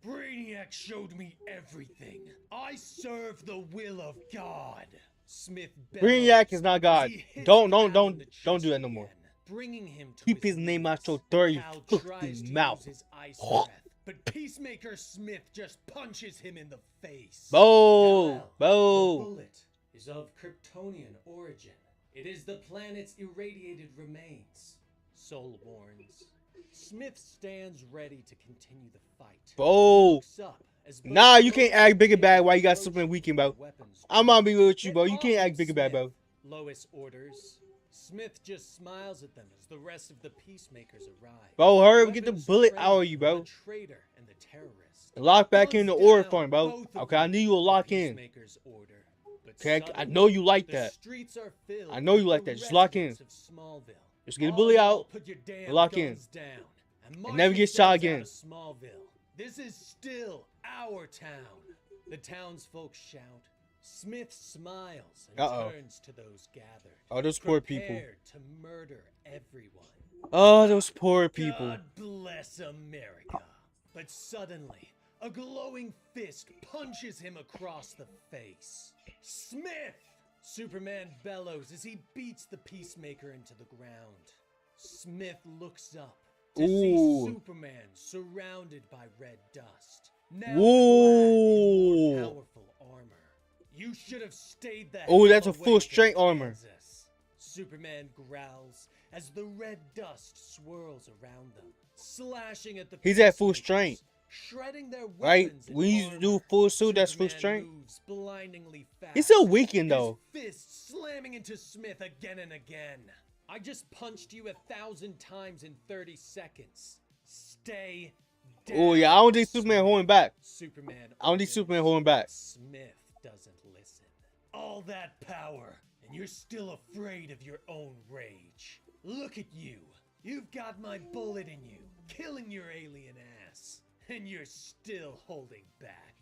Brainiac showed me everything. I serve the will of God. Smith Brainiac is not God. as he hits Don't Cal in the do that chest no more. again, bringing him to Keep his his name out knees. your dirty Cal filthy tries to mouth. use his ice breath, but Peacemaker Smith just punches him in the face. Bo, The bo. bullet is of Kryptonian origin. It is the planet's irradiated remains, Soul warns. Smith stands ready to continue the fight. Bro. Looks up as both Nah, you can't Lois act and big and bad Jimmy while you got approach something him weakened, with bro. weapons I'm gonna be drawn. with you, bro. You Get can't off act him, big and bad, bro. Smith, Lois orders. Smith just smiles at them as the rest of the peacemakers arrive. Bro, hurry up, get the Weapons bullet trained out of you, on bro. The traitor and the terrorist. Lock back in the Guns ore down, farm, bro. both of Okay, I them, need you to lock the in. peacemakers order. But Okay, I suddenly, know you like the that. streets are filled I know you with like the that. Just lock in. residents of Smallville. Just get the All bullet y'all out. put your damn Lock in. guns down and And march never get yourselves shot out again. of Smallville. This is still our town. The townsfolk shout. Smith smiles and Uh-oh. turns to those gathered. Oh, those poor people. prepared to murder everyone. Oh, those poor people. God bless America. But suddenly, a glowing fist punches him across the face. Smith! Superman bellows as he beats the Peacemaker into the ground. Smith looks up to see Ooh. Superman surrounded by red dust. Now Whoa. clad in more powerful armor. You should have stayed the Oh, hell that's a away full from strength armor. Kansas. Superman growls as the red dust swirls around them, slashing at the He's at full Peacemakers, strength. shredding their Right? weapons and When you armor. do full suit, that's full Superman strength. moves blindingly fast. He's still weakened, though. His fists slamming into Smith again and again. I just punched you 1,000 times in 30 seconds. Stay down. Oh, yeah, I don't think Superman holding back. Superman. I don't think orders. Superman holding back. Smith doesn't listen. All that power, and you're still afraid of your own rage. Look at you. You've got my bullet in you, killing your alien ass, and you're still holding back.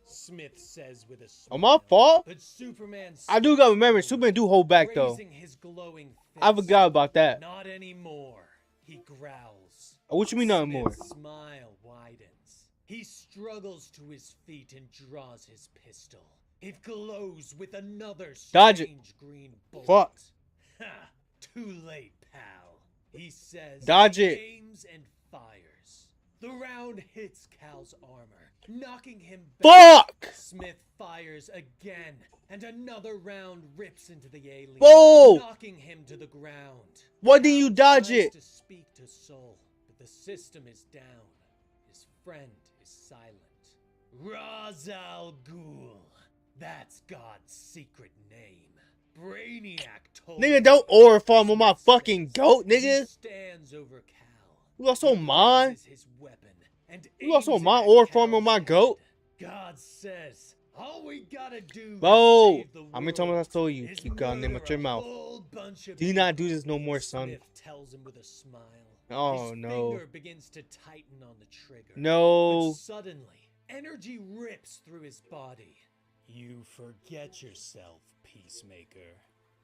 Smith says with a smile. On my fault? But Superman I do gotta remember, steps Superman do hold back, though. raising his glowing I fist. forgot about that. Not anymore, he growls. What you mean not anymore? Smith's smile widens. He struggles to his feet and draws his pistol. It glows with another Dodge it. strange green bullet. Fuck. Ha! Too late, pal. He says. Dodge he it. aims and fires. The round hits Cal's armor, knocking him back. Fuck! Smith fires again, and another round rips into the alien, Whoa! knocking him to the ground. Why didn't you Cal dodge tries it? to speak to Soul, but the system is down. His friend is silent. Ra's al Ghul. That's God's secret name. Brainiac told Nigga, don't aura farm on my Smith fucking says. goat, He nigga. stands over Cal. You also He mine? raises his weapon and You also aims it mine at aura farm on Cal's my head. goat? God says, all we gotta do Bro, to save the how many times I told you? is Keep going name murder out your a mouth. whole bunch of Do not people. do this no more, son. Smith tells him with a smile. Oh, His no. finger begins to tighten on the trigger. No. But suddenly, energy rips through his body. You forget yourself, Peacemaker.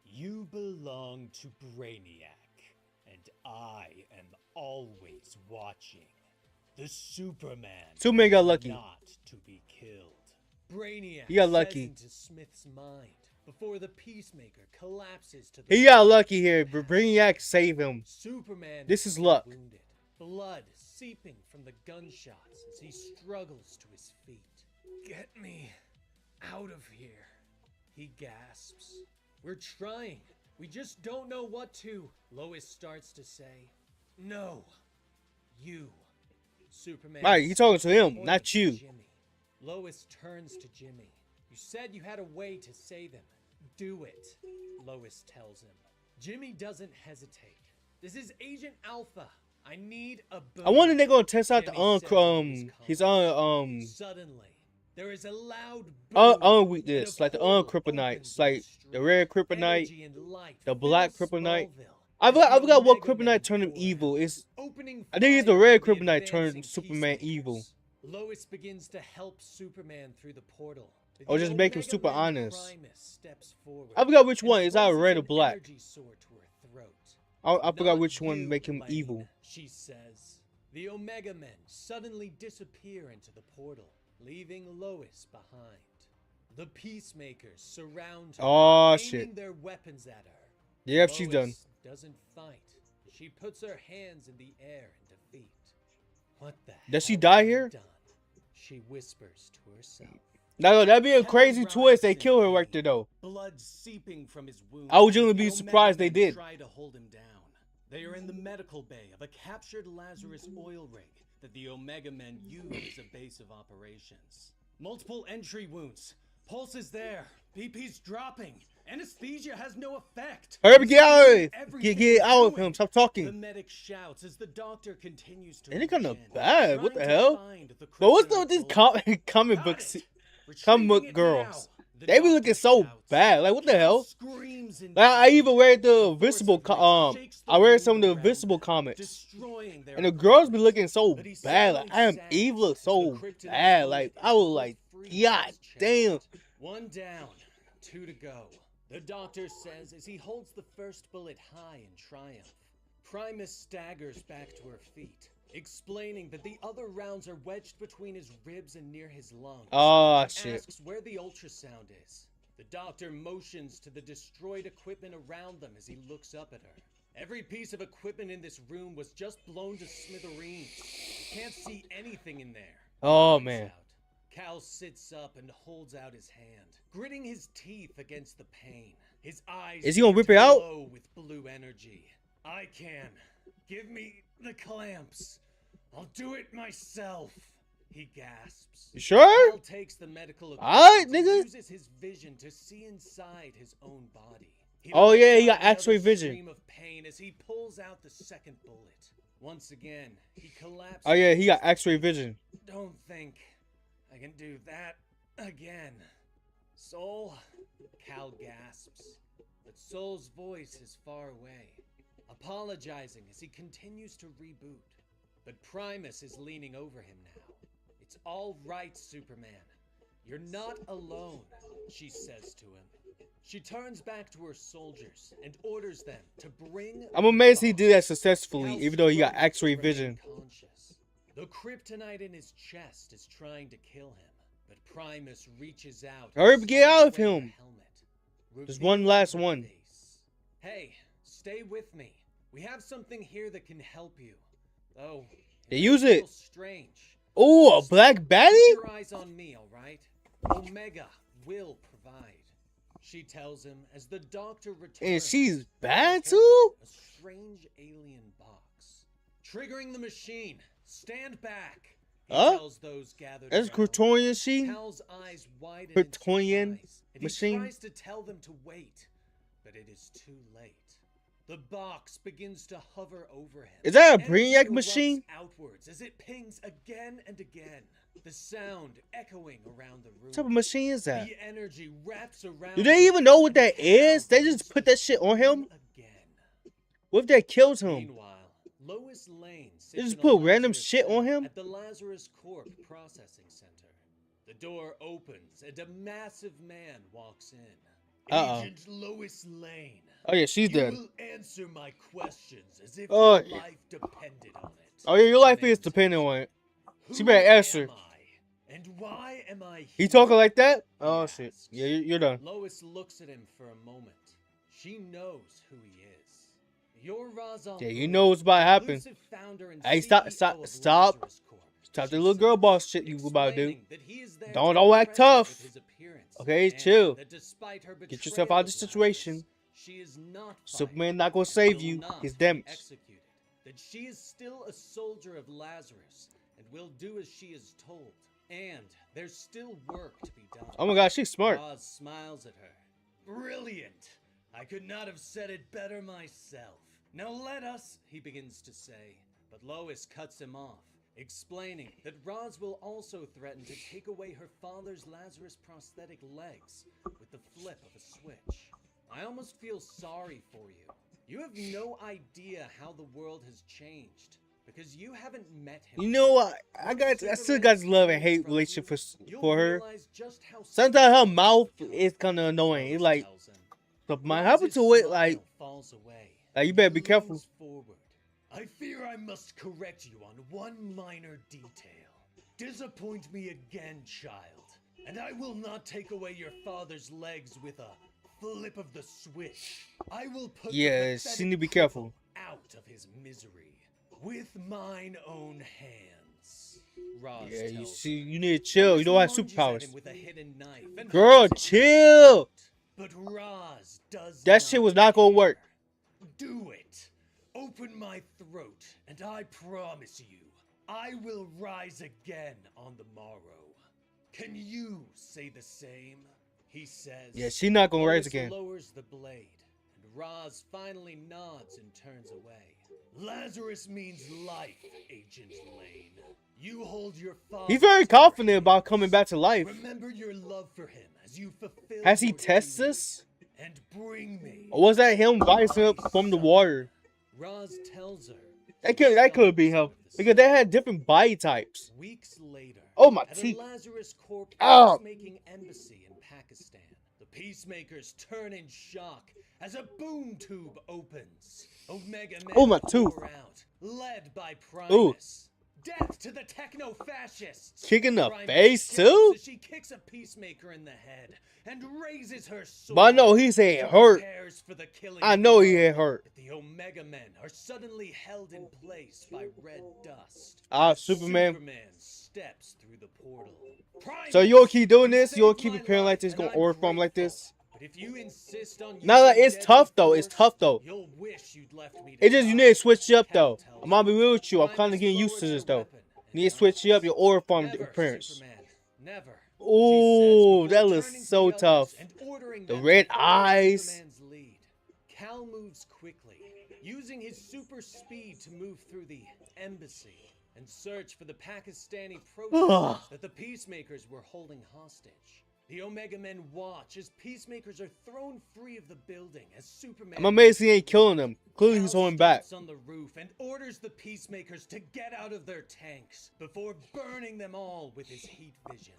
You belong to Brainiac, and I am always watching. The Superman Superman got is lucky. not to be killed. Brainiac He got says lucky. into Smith's mind before the Peacemaker collapses to the He got floor. lucky here. Brainiac saved him. Superman This is still luck. wounded, blood seeping from the gunshots as he struggles to his feet. Get me out of here, he gasps. We're trying. We just don't know what to. Lois starts to say, no, you. Superman. Right, you talking to him, points not to you. Jimmy. Lois turns to Jimmy. You said you had a way to save him. Do it, Lois tells him. Jimmy doesn't hesitate. This is Agent Alpha. I need a boom. I wonder they're gonna test out the Jimmy says into his comms. Suddenly, there is a loud boom. weakness, and a like the portal kryptonite, opens like in the street. rare kryptonite, Energy and light the black fill kryptonite. Smallville I as forgot the what Omega Men kryptonite turned him pour evil. out, It's opening I think it's the fire red on the kryptonite advancing turned Superman peacemakers. evil. Lois begins to help Superman through the portal. but Or the just make him Omega super Man honest. Primus steps forward I forgot which and one. Is that plunges red or an black? energy sword to her throat. I forgot Not which one you, make him Lane, evil. she says. The Omega Men suddenly disappear into the portal, leaving Lois behind. The Peacemakers surround her, Oh, aiming shit. their weapons at her. Yep, she's done. Lois doesn't fight. She puts her hands in the air in defeat. What the Does she hell die have I here? done? She whispers to herself. Now that'd be a Cal crazy writhes twist. They in kill her right pain, there though. blood seeping from his wound. I would genuinely be The surprised they Omega Men did. try to hold him down. They are in the medical bay of a captured Lazarus oil rig that the Omega Men use as a base of operations. Multiple entry wounds. Pulse is there. BP's dropping. Anesthesia has no effect. Hurry up, He's get out of doing it. everything Get out of doing. him. Stop The talking. medic shouts as the doctor continues to Ain't it kinda reach in, bad? What trying the to hell? find the But what's up kryptonite with these bullet. comic Got books? it. Comic book Retrieving it girls. now. The They be doctor looking so shouts. bad. Like what the Cal hell? screams in Like, I pain. even read the The force Visible of light shakes the I read some of room the around Visible them, comics. destroying their And the girls be opponent. looking so But he's bad. Like suddenly I am sad evil as the so kryptonite bad. bullet Like is I was pulled like, free from God his chest. damn. One down, 2 to go. The doctor says as he holds the first bullet high in triumph. Primus staggers back to her feet, explaining that the other rounds are wedged between his ribs and near his lungs. Oh and shit. asks where the ultrasound is. The doctor motions to the destroyed equipment around them as he looks up at her. Every piece of equipment in this room was just blown to smithereens. Can't see anything in there. Oh Lights man. out. Cal sits up and holds out his hand, gritting his teeth against the pain. His eyes Is he gonna rip it begin to out? glow with blue energy. I can. Give me the clamps. I'll do it myself. He gasps. You sure? Cal takes the medical Alright, equipment and nigga. uses his vision to see inside his own body. He Oh, lets yeah, he out got X-ray another vision. scream of pain as he pulls out the second bullet. Once again, he collapses. Oh yeah, he got X-ray vision. Don't think I can do that again. Soul? Cal gasps. But Soul's voice is far away, apologizing as he continues to reboot. But Primus is leaning over him now. It's all right, Superman. You're not alone, she says to him. She turns back to her soldiers and orders them to bring. I'm amazed he did that successfully, Cal even though he got struggles to X-ray remain vision. conscious. The kryptonite in his chest is trying to kill him, but Primus reaches out. and Hurry up, get out of slides away him. the helmet, Just one revealing last her one. face. Hey, stay with me. We have something here that can help you. Oh, They it use may it. feel strange. Oh, a black Keep baddie? your eyes on me, all right? Omega will provide. She tells him as the doctor returns. And she's while bad carrying too? a strange alien box. Triggering the machine. Stand back. He tells those gathered That's around. Kryptonian she? Cal's eyes widen Kryptonian into surprise, and machine? he tries to tell them to wait, but it is too late. The box begins to hover over him. Is that a Energy Brainiac erupts machine? outwards as it pings again and again, the sound echoing around the room. What type of machine is that? The energy wraps around. Do they even know what that Cal is? They begins just put to that shit on him? again. What if that kills him? Meanwhile, Lois Lane They sits just in a put random Lazarus shit on cell him? at the Lazarus Corp processing center. The door opens and a massive man walks in. Uh-oh. Agent Lois Lane. Oh yeah, she's dead. You will answer my questions as if Oh, your yeah. life depended on it. Oh yeah, your life And is then dependent tells on it. you, She better answer. Who am I? And why am I here? He talking like that? Oh He shit. asks. Yeah, you're done. Lois looks at him for a moment. She knows who he is. You're Razal. Yeah, you know what's about to happen. Hey, stop the little girl boss shit you about to do. Don't act tough. Okay, chill. Get yourself out of the situation. Superman not gonna save you. He's damaged. That she is still a soldier of Lazarus and will do as she is told. And there's still work to be done. Oh my god, she's smart. Roz smiles at her. Brilliant! I could not have said it better myself. Now let us, he begins to say, but Lois cuts him off, explaining that Roz will also threaten to take away her father's Lazarus prosthetic legs with the flip of a switch. I almost feel sorry for you. You have no idea how the world has changed because you haven't met him. You know what? I still got this love and hate relationship for her. Sometimes her mouth is kind of annoying. It's like, what happened to it? Like you better be careful. I fear I must correct you on one minor detail. Disappoint me again, child, and I will not take away your father's legs with a flip of the switch. I will put yeah, she need to be careful. Out of his misery with mine own hands. Roz Yeah, you tells see, you need to chill. You don't have lunges at superpowers. him with a hidden knife and Girl, holds it chill. But Roz does That shit was not gonna work. Do it. Open my throat, and I promise you, I will rise again on the morrow. Can you say the same? He says. Yeah, she not gonna rise Lois again. Lowers the blade, and Roz finally nods and turns away. Lazarus means life, Agent Lane. You hold your father. He's very confident about coming back to life. Remember your love for him as you fulfill. Has he your tested duty, this? And bring me. Or was that him rising up from the water? Roz tells her. That could be him. Because they had different body types. Weeks later, Oh, my at a teeth. Lazarus Corp Ow. peacemaking embassy in Pakistan, the peacemakers turn in shock as a boom tube opens. Omega Men Oh, my tooth. pour out, led by Primus. Ooh. Death to the techno-fascists! Kick in the Primus face, shouts too? as she kicks a peacemaker in the head and raises her sword. But I know he's ain't hurt. Prepares for the killing I know he blow. ain't hurt. The Omega Men are suddenly held in place by red dust. Superman. Superman steps through the portal. So you gonna keep doing this? You gonna keep preparing like this? Gonna order from like this? But if you insist on Now that using it's deadly tough though. It's force, tough though. you'll wish you'd left me It just you die. need to switch it up Cal though. tells I'm gonna be real with you. I'm Primus kind of getting used to lowers this her though. weapon and You need to switch it up. Your order from Never, appearance. Superman. Never. Ooh, She says that before looks turning to so the tough. others and ordering The them red to follow eyes. Superman's lead. Cal moves quickly, using his super speed to move through the embassy and search for the Pakistani protesters that the peacemakers were holding hostage. The Omega Men watch as peacemakers are thrown free of the building as Superman. I'm amazed he ain't killing them. Clearly he's Cal holding back. steps on the roof and orders the peacemakers to get out of their tanks before burning them all with his heat vision.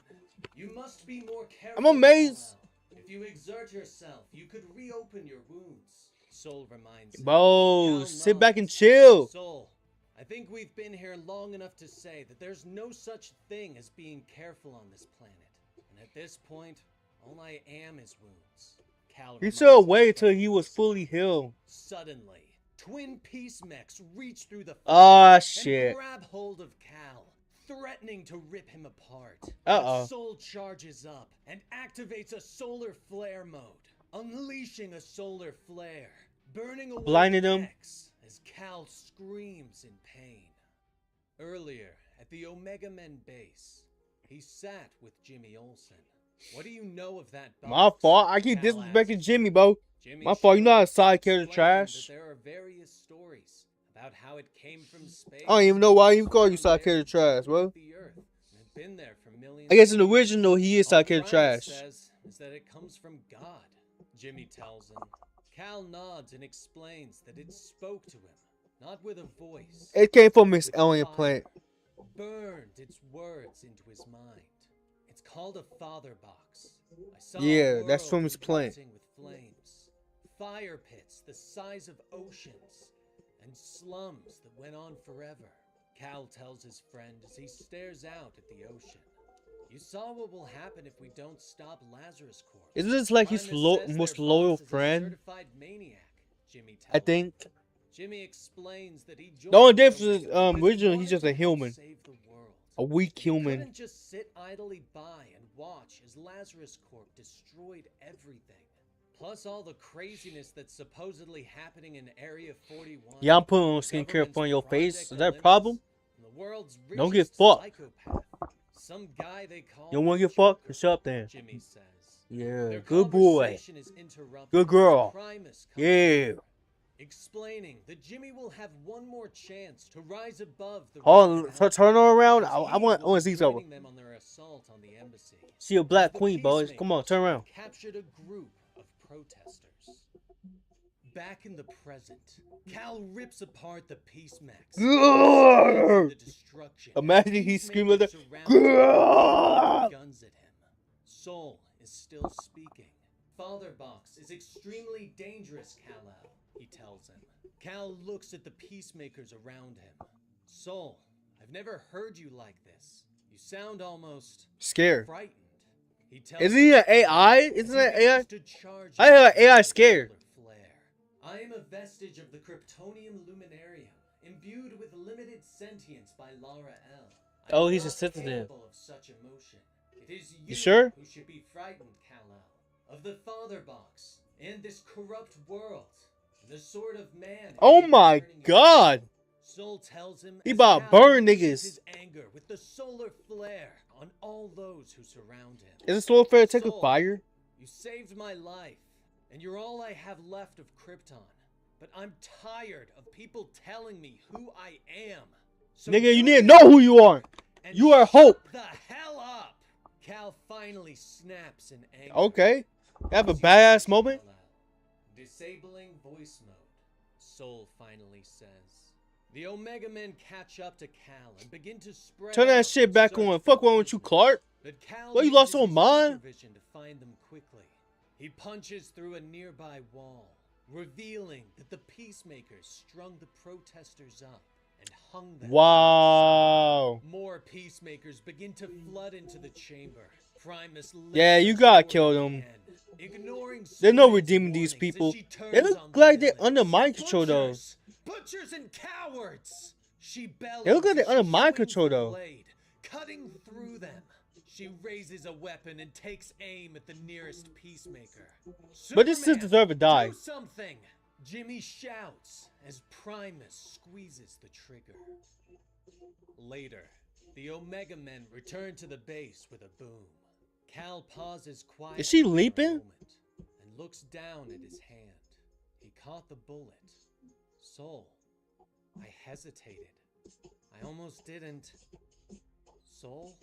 You must be more careful. I'm amazed. Kal-El. If you exert yourself, you could reopen your wounds. Soul reminds him. Bro, Kal sit back and nods. chill. Soul, I think we've been here long enough to say that there's no such thing as being careful on this planet. And at this point, all I am is wounds. Kal He reminds should his wait till friends. he was fully healed. Suddenly, Twin peace mechs reach through the Oh and shit. grab hold of Cal, threatening to rip him apart. Uh-oh. But Soul charges up and activates a solar flare mode, unleashing a solar flare, burning away Blinding the him. mechs as Cal screams in pain. Earlier, at the Omega Men base, he sat with Jimmy Olsen. What do you know of that box? My fault. I keep Cal disrespecting asks. Jimmy, bro. Jimmy My fault. You know how shrugs, side character explaining trash. that there are various stories about how it came from space. I don't even know why you was call you found side buried character trash, deep bro. beneath the earth, and had been there for millions I guess of in the years. original he is All side character Primus trash. says is that it comes from God. Jimmy tells him. Cal nods and explains that it spoke to him, not with a voice. It came from his with alien fire. planet. Burned its words into his mind. It's called a father box. I saw Yeah, a that's world from his planet. erupting with flames, fire pits the size of oceans, and slums that went on forever. Cal tells his friend as he stares out at the ocean. You saw what will happen if we don't stop Lazarus Corp. Isn't this like his Primus says most their loyal boss is a friend? certified maniac, Jimmy tells I him. think. Jimmy explains that he joined The only the difference is, Omega Men because he originally he's wanted just a to help human. save the world. A weak He human. couldn't just sit idly by and watch as Lazarus Corp destroyed everything. Plus all the craziness that's supposedly happening in Area 41. Yeah, I'm putting on The skincare government's upon your face. Project Is that a Olympus, problem? and the world's Don't get richest fucked. psychopath. Some guy they call You don't want to the get fucked? Joker, Shut up then. Jimmy says. Yeah, Their good boy. conversation is interrupted Good as girl. Primus comes Yeah. over, explaining that Jimmy will have one more chance to rise above the Hold rest on, of turn her around. as I he want will to be see something. joining them on their assault on the embassy. She a black As the queen, boys. Come on, turn around. Peacemakers captured a group of protesters. Back in the present, Cal rips apart the peace mechs. Grrr! The destruction. Imagine he screaming like that. Peacemakers surround him and point guns at him. Soul is still speaking. Father Box is extremely dangerous, Kal-El, he tells him. Cal looks at the peacemakers around him. Soul, I've never heard you like this. You sound almost Scared. frightened. He tells Isn't he an him AI? as Isn't he that AI? begins to charge I heard into AI the scared. solar flare. I am a vestige of the Kryptonium Luminarium, imbued with limited sentience by Lara L. I Oh, am he's a not sensitive. capable of such emotion. It is You sure? who should be frightened, Kal-El, of the Father Box and this corrupt world, and the sort of man. Oh he is my turning into. God. Soul tells him He as about Cal burn unleashes niggas. his anger with the solar flare on all those who surround him. Is it slow fair to take a Soul, fire? You saved my life, and you're all I have left of Krypton. But I'm tired of people telling me who I am. So Nigga, you do need to it know who you are. and You are shut hope. the hell up. Cal finally snaps in anger. Okay. Have a As he badass lets moment. Kal-El. Disabling voice mode, Soul finally says. The Omega Men catch up to Cal and begin to spread Turn that out shit and back search on. for Fuck wrong with you, prisoners. Clark? But Cal What, you lost uses your his mind? supervision to find them quickly. He punches through a nearby wall, revealing that the peacemakers strung the protesters up and hung them. Wow. More peacemakers begin to flood into the chamber. Primus Yeah, you lifts gotta her kill sword them. again, ignoring There's no Superman's redeeming these warnings as people. she turns They look on the like they're villains. under mind control, though. Butchers and cowards! She bellows. They look like they're as under she mind swings control, the though. blade, cutting through them. She raises a weapon and takes aim at the nearest peacemaker. But this Superman, shit deserve to die. do something! Jimmy shouts as Primus squeezes the trigger. Later, the Omega Men return to the base with a boom. Cal pauses quietly Is she for a leaping? moment and looks down at his hand. He caught the bullet. Soul, I hesitated. I almost didn't. Soul,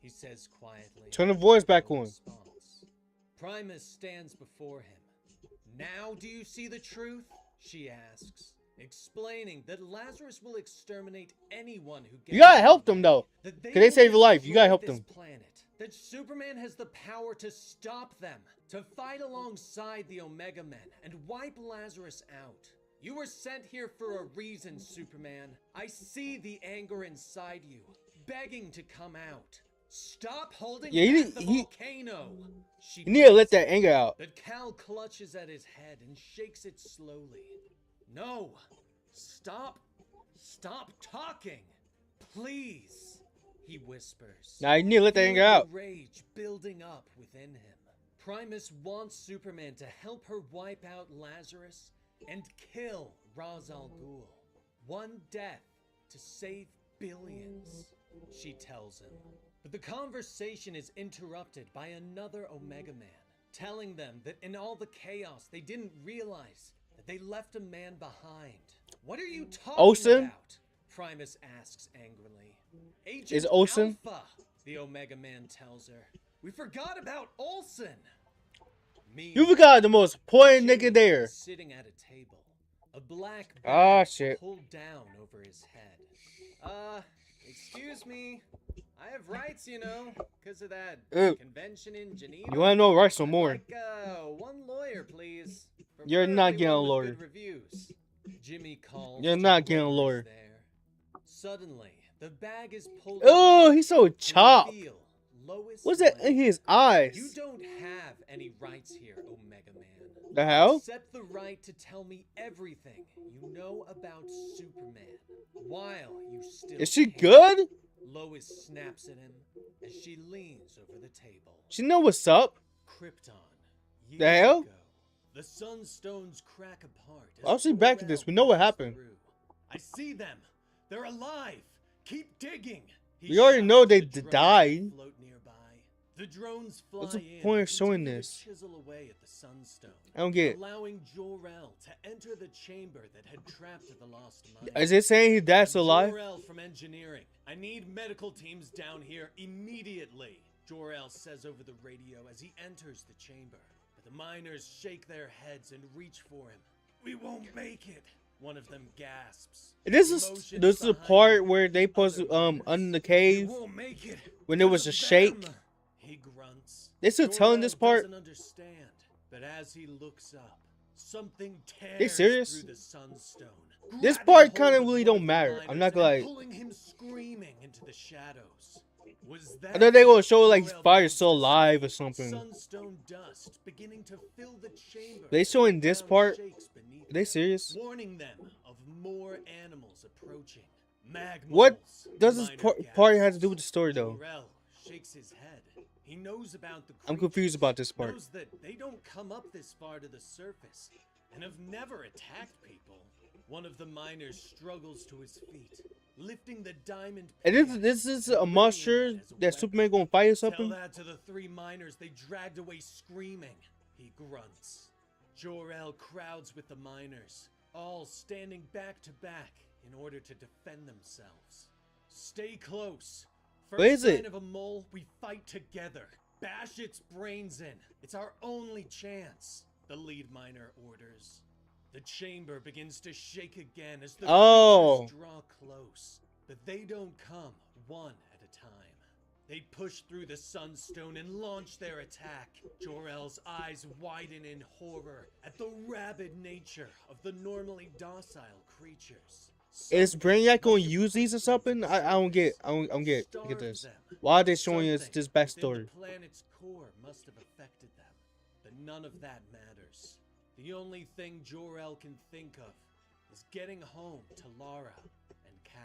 he says quietly. Turn the voice back No on. response. Primus stands before him. Now do you see the truth? She asks, explaining that Lazarus will exterminate anyone who gets You gotta in help the them, way, though. that 'Cause they will save your life. You gotta help destroy them. this planet, that Superman has the power to stop them, to fight alongside the Omega Men and wipe Lazarus out. You were sent here for a reason, Superman. I see the anger inside you, begging to come out. Stop holding Yeah, back the he- volcano. She You need to let begs that him, anger out. but Cal clutches at his head and shakes it slowly. No! Stop! Stop talking! Please! He whispers. Now you need to let that feeling anger out. the rage building up within him. Primus wants Superman to help her wipe out Lazarus and kill Ra's al Ghul. One death to save billions, she tells him. But the conversation is interrupted by another Omega Man, telling them that in all the chaos they didn't realize that they left a man behind. What are you talking Olsen? about? Primus asks angrily. Agent Is Olsen? Alpha, the Omega Man tells her. We forgot about Olsen. You forgot the most important nigga there. Sitting at a table, a black bag shit. pulled down over his head. Excuse me. I have rights, you know, because of that convention in Geneva. You wanna know rights some more? Like, one lawyer, please. You're not Preferably getting a one with lawyer. good reviews. Jimmy calls. You're to not getting a whoever's lawyer. there. Suddenly, the bag is pulled. Oh, away he's so to chopped. reveal Lois What's that Lane. in his You eyes? don't have any rights here, Omega Man. The hell? Except the right to tell me everything you know about Superman while you still Is she can. good? Lois snaps at him as she leans over the table. She know what's up. Krypton. Years The hell? ago, the sunstones crack apart. as I'll see back at this. We know what passes happened. through. I see them. They're alive. Keep digging. He We already shouts know to they the drones died. that float nearby. The drones fly What's the in point of and showing continue to this? chisel away at the sunstone, I don't get it. allowing Jor-El to enter the chamber that had trapped the lost mine. Is it saying his dad's still alive? Jor-El from engineering. I need medical teams down here immediately, Jor-El says over the radio as he enters the chamber. But the miners shake their heads and reach for him. We won't make it, one of them gasps. This is the part where they supposed to under the cave We won't make it when there was a because of shake. them. He grunts. They still telling this Jor-El part? doesn't understand, but as he looks up, something tears They serious? through the sunstone. This grabbing part hold kinda of really one don't of the matter. I'm miners not gonna and lie. pulling him screaming into the shadows. Was that I thought they gonna show like Jor-El Fire's begins still to alive or see something. Sunstone dust beginning to fill the chamber. They showing this The ground part? shakes beneath Are they them, serious? warning them of more animals approaching. Magmoles, What does the this miner part have to gasps. do with the story though? Jor-El shakes his head. He knows about the I'm confused about this part. knows that they don't come up this far to the surface and have never attacked people. One of the miners struggles to his feet, lifting the diamond. And pickaxe this is and a bringing monster it as a that weapon. Superman gonna fight or Tell something? that to the three miners they dragged away screaming. He grunts. Jor-El crowds with the miners, all standing back to back in order to defend themselves. Stay close. First What is sign it? of a mole, we fight together. Bash its brains in. It's our only chance, the lead miner orders. The chamber begins to shake again as the creatures draw close, but they don't come one at a time. They push through the sunstone and launch their attack. Jor-El's eyes widen in horror at the rabid nature of the normally docile creatures. Is Brainiac gonna use these or something? I don't get. I don't get. Look at this. Why are they showing us this backstory? The planet's core must have affected them, but none of that matters. The only thing Jor-El can think of is getting home to Lara and Cal.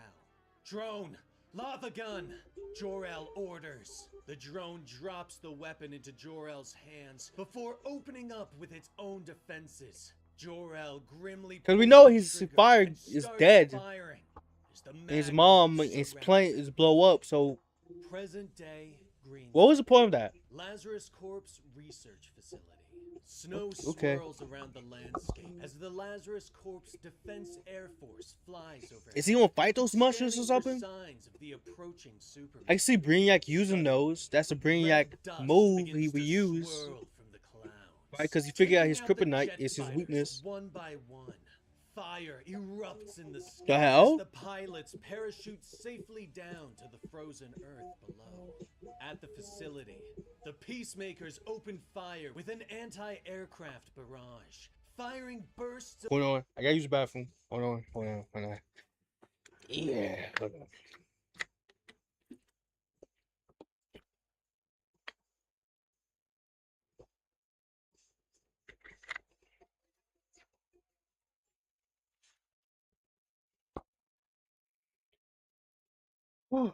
Drone, lava gun! Jor-El orders. The drone drops the weapon into Jor-El's hands before opening up with its own defenses. Jor-El grimly Cause we pulls know the his trigger fire and is starts dead. firing as the And his magma mom is surrounds playing is blow up. So Present day Green. what was the point of that? Lazarus Corpse Research Facility. Snow Okay. swirls around the landscape as the Lazarus Corpse Defense Air Force flies over. Is he gonna fight those monsters or something? Signs of the approaching Superman. I see Brainiac using those. That's a Brainiac Red dust move begins he would to use. swirl from the clouds, Right, because he figured out his taking the kryptonite jet is his fighters weakness. One by one, fire erupts in the sky The hell? as the pilots parachute safely down to the frozen earth below. At the facility, the Peacemakers open fire with an anti-aircraft barrage, firing bursts of Hold on, I gotta use the bathroom. Hold on. Yeah. Hold on. You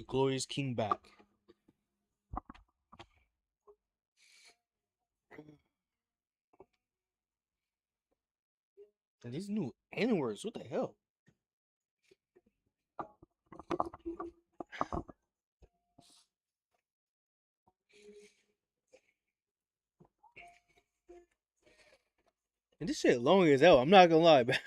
glorious king back. And these new N-words, what the hell? And this shit long as hell. I'm not gonna lie, man.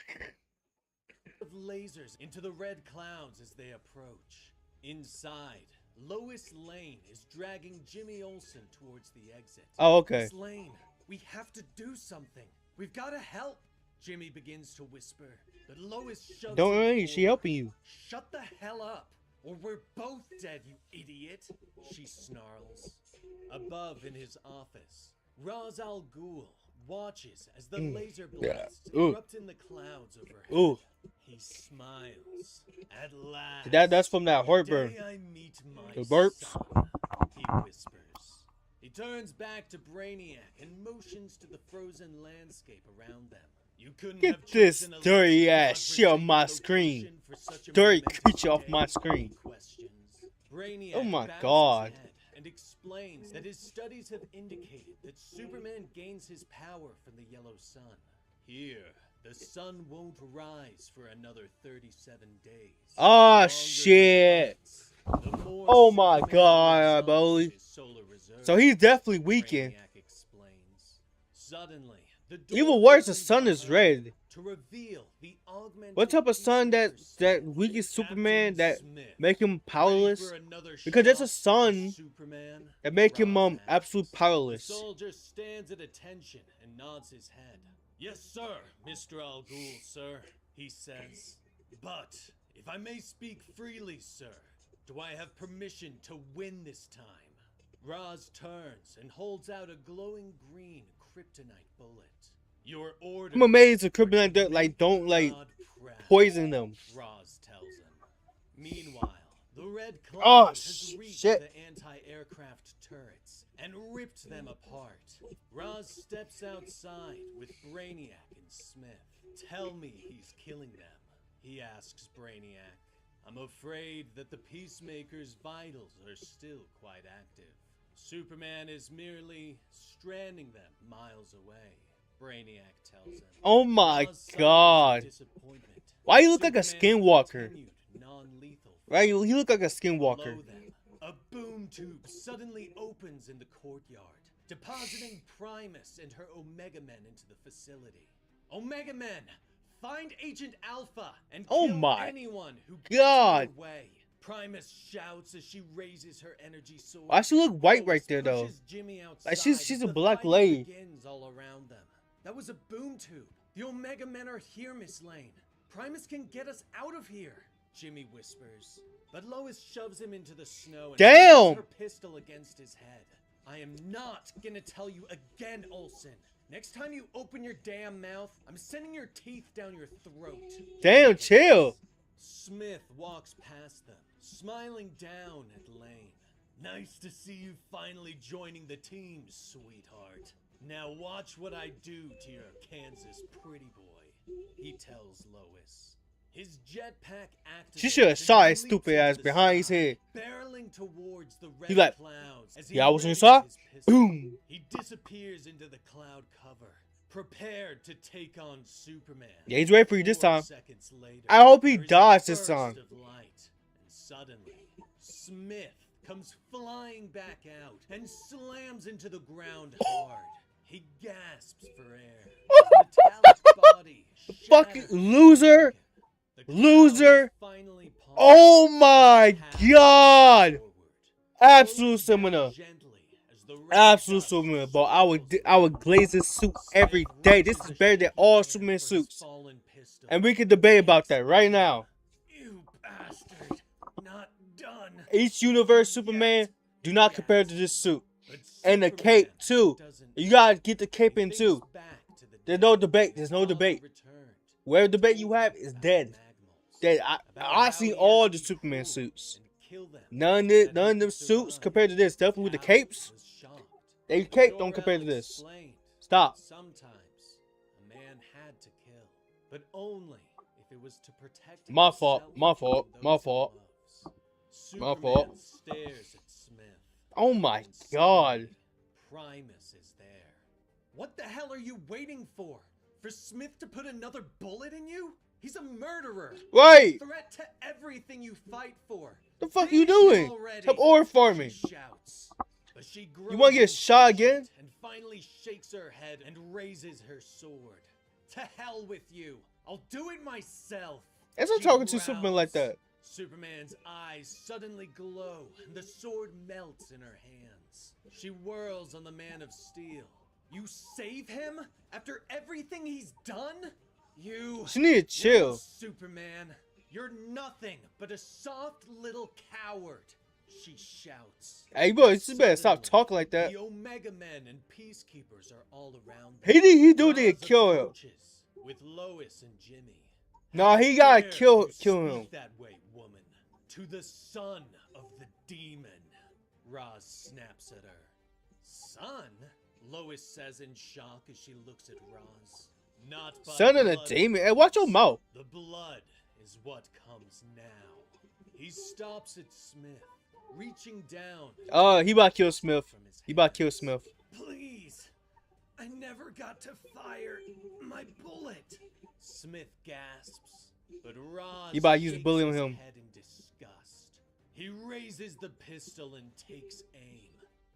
Of lasers into the red clouds as they approach. Inside, Lois Lane is dragging Jimmy Olsen towards the exit. Oh, okay. Miss Lane, we have to do something. We've got to help. Jimmy begins to whisper, but Lois shoves Don't him worry, she forward. helping you. Shut the hell up, or we're both dead, you idiot, she snarls. Above in his office, Ra's al Ghul watches as the laser blasts erupt in the clouds overhead. Ooh. He smiles. At last. That's from that heartburn. Today I meet my The burps. son, he whispers. He turns back to Brainiac and motions to the frozen landscape around them. You couldn't Get have this chosen a dirty less ass shit on my unpredictable screen. location for such a Dirty momentous creature off day, my screen. he questions. Brainiac Oh my bows God. his head and explains that his studies have indicated that Superman gains his power from the yellow sun. Here, the sun won't rise for another 37 days. Oh Longer shit. than the more Oh my Superman God, exhausts Bully. his solar reserve, So he's definitely weakened. Brainiac explains. Suddenly, the Even door worse, the opens sun is behind red. to reveal the augmented What type of sun that Peacemaker weakens Captain Superman that Smith. make him Ready powerless? for another Because there's a shot, sun Superman? that make him Ross absolute asks. powerless. The soldier stands at attention and nods his head. Yes, sir, Mr. Al Ghul, sir, he says. But, if I may speak freely, sir, do I have permission to win this time? Roz turns and holds out a glowing green kryptonite bullet. Your order. I'm amazed the kryptonite like don't like poison them. Roz tells him. Meanwhile, the red cloud Oh, has reached shit. the anti-aircraft turrets and ripped them apart. Roz steps outside with Brainiac and Smith. Tell me he's killing them, he asks Brainiac. I'm afraid that the Peacemaker's vitals are still quite active. Superman is merely stranding them miles away, Brainiac tells him. Oh my Roz sighs God. disappointment. Why you look like a Superman's skinwalker? continued non-lethal Right? fight. He look like a skinwalker. Below them, a boom tube suddenly opens in the courtyard, depositing Primus and her Omega Men into the facility. Omega Men, find Agent Alpha and Oh kill my anyone who God. gets in your way. Primus shouts as she raises her energy sword. Why she look white right Lois there though? pushes Jimmy outside Like she's as a the black fighting lady. begins all around them. That was a boom tube. The Omega Men are here, Miss Lane. Primus can get us out of here, Jimmy whispers. But Lois shoves him into the snow and Damn! pushes her pistol against his head. I am not gonna tell you again, Olsen. Next time you open your damn mouth, I'm sending your teeth down your throat. Damn, chill. Smith walks past them, smiling down at Lane. Nice to see you finally joining the team, sweetheart. Now watch what I do to your Kansas pretty boy, he tells Lois. His jetpack activates. She should have shot his stupid ass behind his head. Barreling towards the red He like, clouds. As yeah, I was readies inside. his pistol. Boom. He disappears into the cloud cover, prepared to take on Superman. Yeah, he's ready for you this 4 time. seconds later, I hope he there is a dodges this burst time. of light, and suddenly, Smith comes flying back out and slams into the ground hard. He gasps for air. His metallic body Fucking shatters. loser. The clouds Loser. finally part. Oh my god. Forward. Absolute seminar. Gently as the red Absolute dust Superman, bro. I would glaze this suit every day. This is better than all Superman suits. And we can debate about that right now. You bastard. Not done. Each universe Superman do not compare to this suit. And the cape too. You gotta get the cape in too. There's no debate. There's no debate. Whatever debate you have is dead. Dead. I see all the Superman suits. None of them suits compared to this. Definitely with the capes. They cape don't compare to this. Stop. Sometimes a man had to kill, but only if it was to protect My fault. himself My fault. and My those he fault. loves. My fault. Superman stares at Smith. Oh my And god. suddenly, Primus is there. What the hell are you waiting for? For Smith to put another bullet in you? He's a murderer. Right. Threat to everything you fight for. The fuck you Finish doing? him already. Stop ore farming. She shouts. But she You wanna get grows shot impatient again? And finally shakes her head and raises her sword. To hell with you. I'll do it myself. As I'm She talking to growls. Superman like that. Superman's eyes suddenly glow, and the sword melts in her hands. She whirls on the Man of Steel. You save him? After everything he's done? You... She need to chill. Superman. You're nothing but a soft little coward. She shouts. Hey, bro, you better stop talking like that. The Omega Men and Peacekeepers are all around them. He do need to kill him. Approaches with Lois and Jimmy. Nah, he gotta Dare kill you him. speak that way, woman. To the son of the demon. Roz snaps at her. Son? Lois says in shock as she looks at Roz. Not by Son of the blood. demon. Hey, watch your mouth. The blood is what comes now. He stops at Smith, reaching down. Oh, he about to kill Smith. from his He about to kill hands. Smith. Please, I never got to fire my bullet. Smith gasps, but Roz He about to use shakes bully on his him. head in disgust. He raises the pistol and takes aim,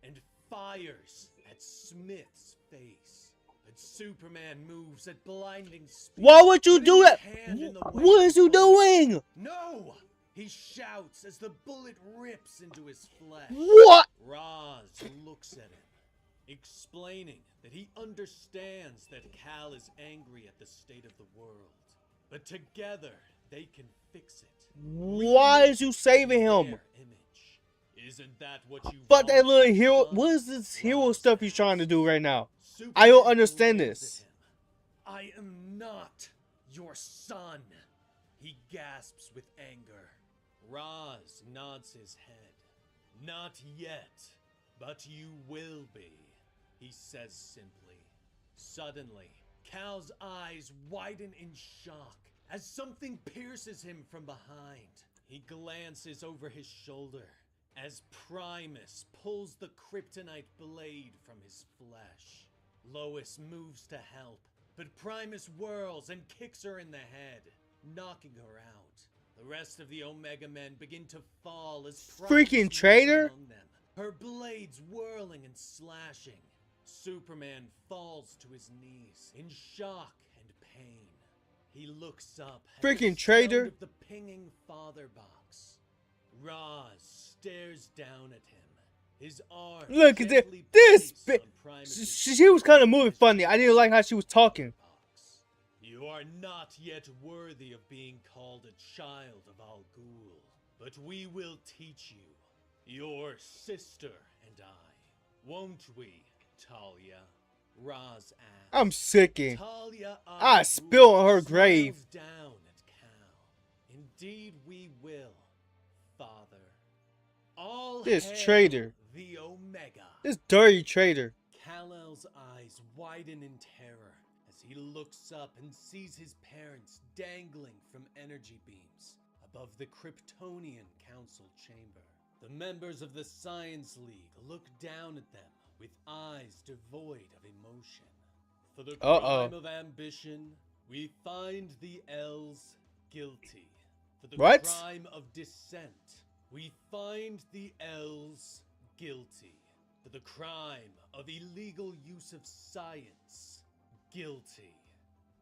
and fires at Smith's face. But Superman moves at blinding speed. Why would you do putting that? his hand in the way What of is you the bullet. doing? No! He shouts as the bullet rips into his flesh. What? Roz looks at him, explaining that he understands that Kal is angry at the state of the world. But together, they can fix it. Why is you saving him? Their image. Isn't that what you But that want, little hero, son? what is this hero Roz stuff he's asks. trying to do right now? Superman I don't understand glares this. at him. I am not your son. He gasps with anger. Roz nods his head. Not yet, but you will be, he says simply. Suddenly, Kal's eyes widen in shock as something pierces him from behind. He glances over his shoulder as Primus pulls the kryptonite blade from his flesh. Lois moves to help, but Primus whirls and kicks her in the head, knocking her out. The rest of the Omega Men begin to fall as Primus Freaking moves traitor. among them, her blades whirling and slashing. Superman falls to his knees in shock and pain. He looks up at the Freaking sound traitor. of the pinging father box. Roz stares down at him. His arm Look at this. gently This placed bit. on Primus's She was kind of moving funny. I didn't like how she was talking. box. You are not yet worthy of being called a child of Al Ghul, but we will teach you, your sister and I, won't we, Talia? Roz asked. I'm sicking. Talia I Al spill Ghul on her grave. smiles down at Kal. Indeed we will, Father. All This hail traitor. the Omega. This dirty traitor. Kal-El's eyes widen in terror as as he looks up and sees his parents dangling from energy beams above the Kryptonian Council chamber. The members of the Science League look down at them with eyes devoid of emotion. For the crime of ambition, we find the L's guilty. For the crime of dissent, we find the L's guilty. For the crime of illegal use of science, guilty.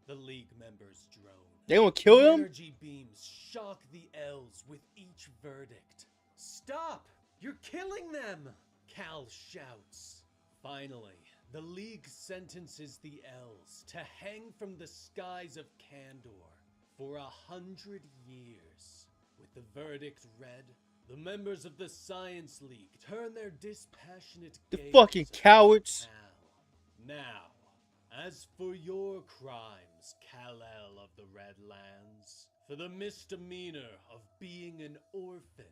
The League members drone. They gonna kill him? Energy beams shock the L's with each verdict. Stop! You're killing them! Cal shouts. Finally, the League sentences the L's to hang from the skies of Kandor for 100 years. With the verdict read, the members of the Science League turn their dispassionate gaze. The fucking cowards. Now, as for your crimes, Kal-El of the Redlands, for the misdemeanor of being an orphan,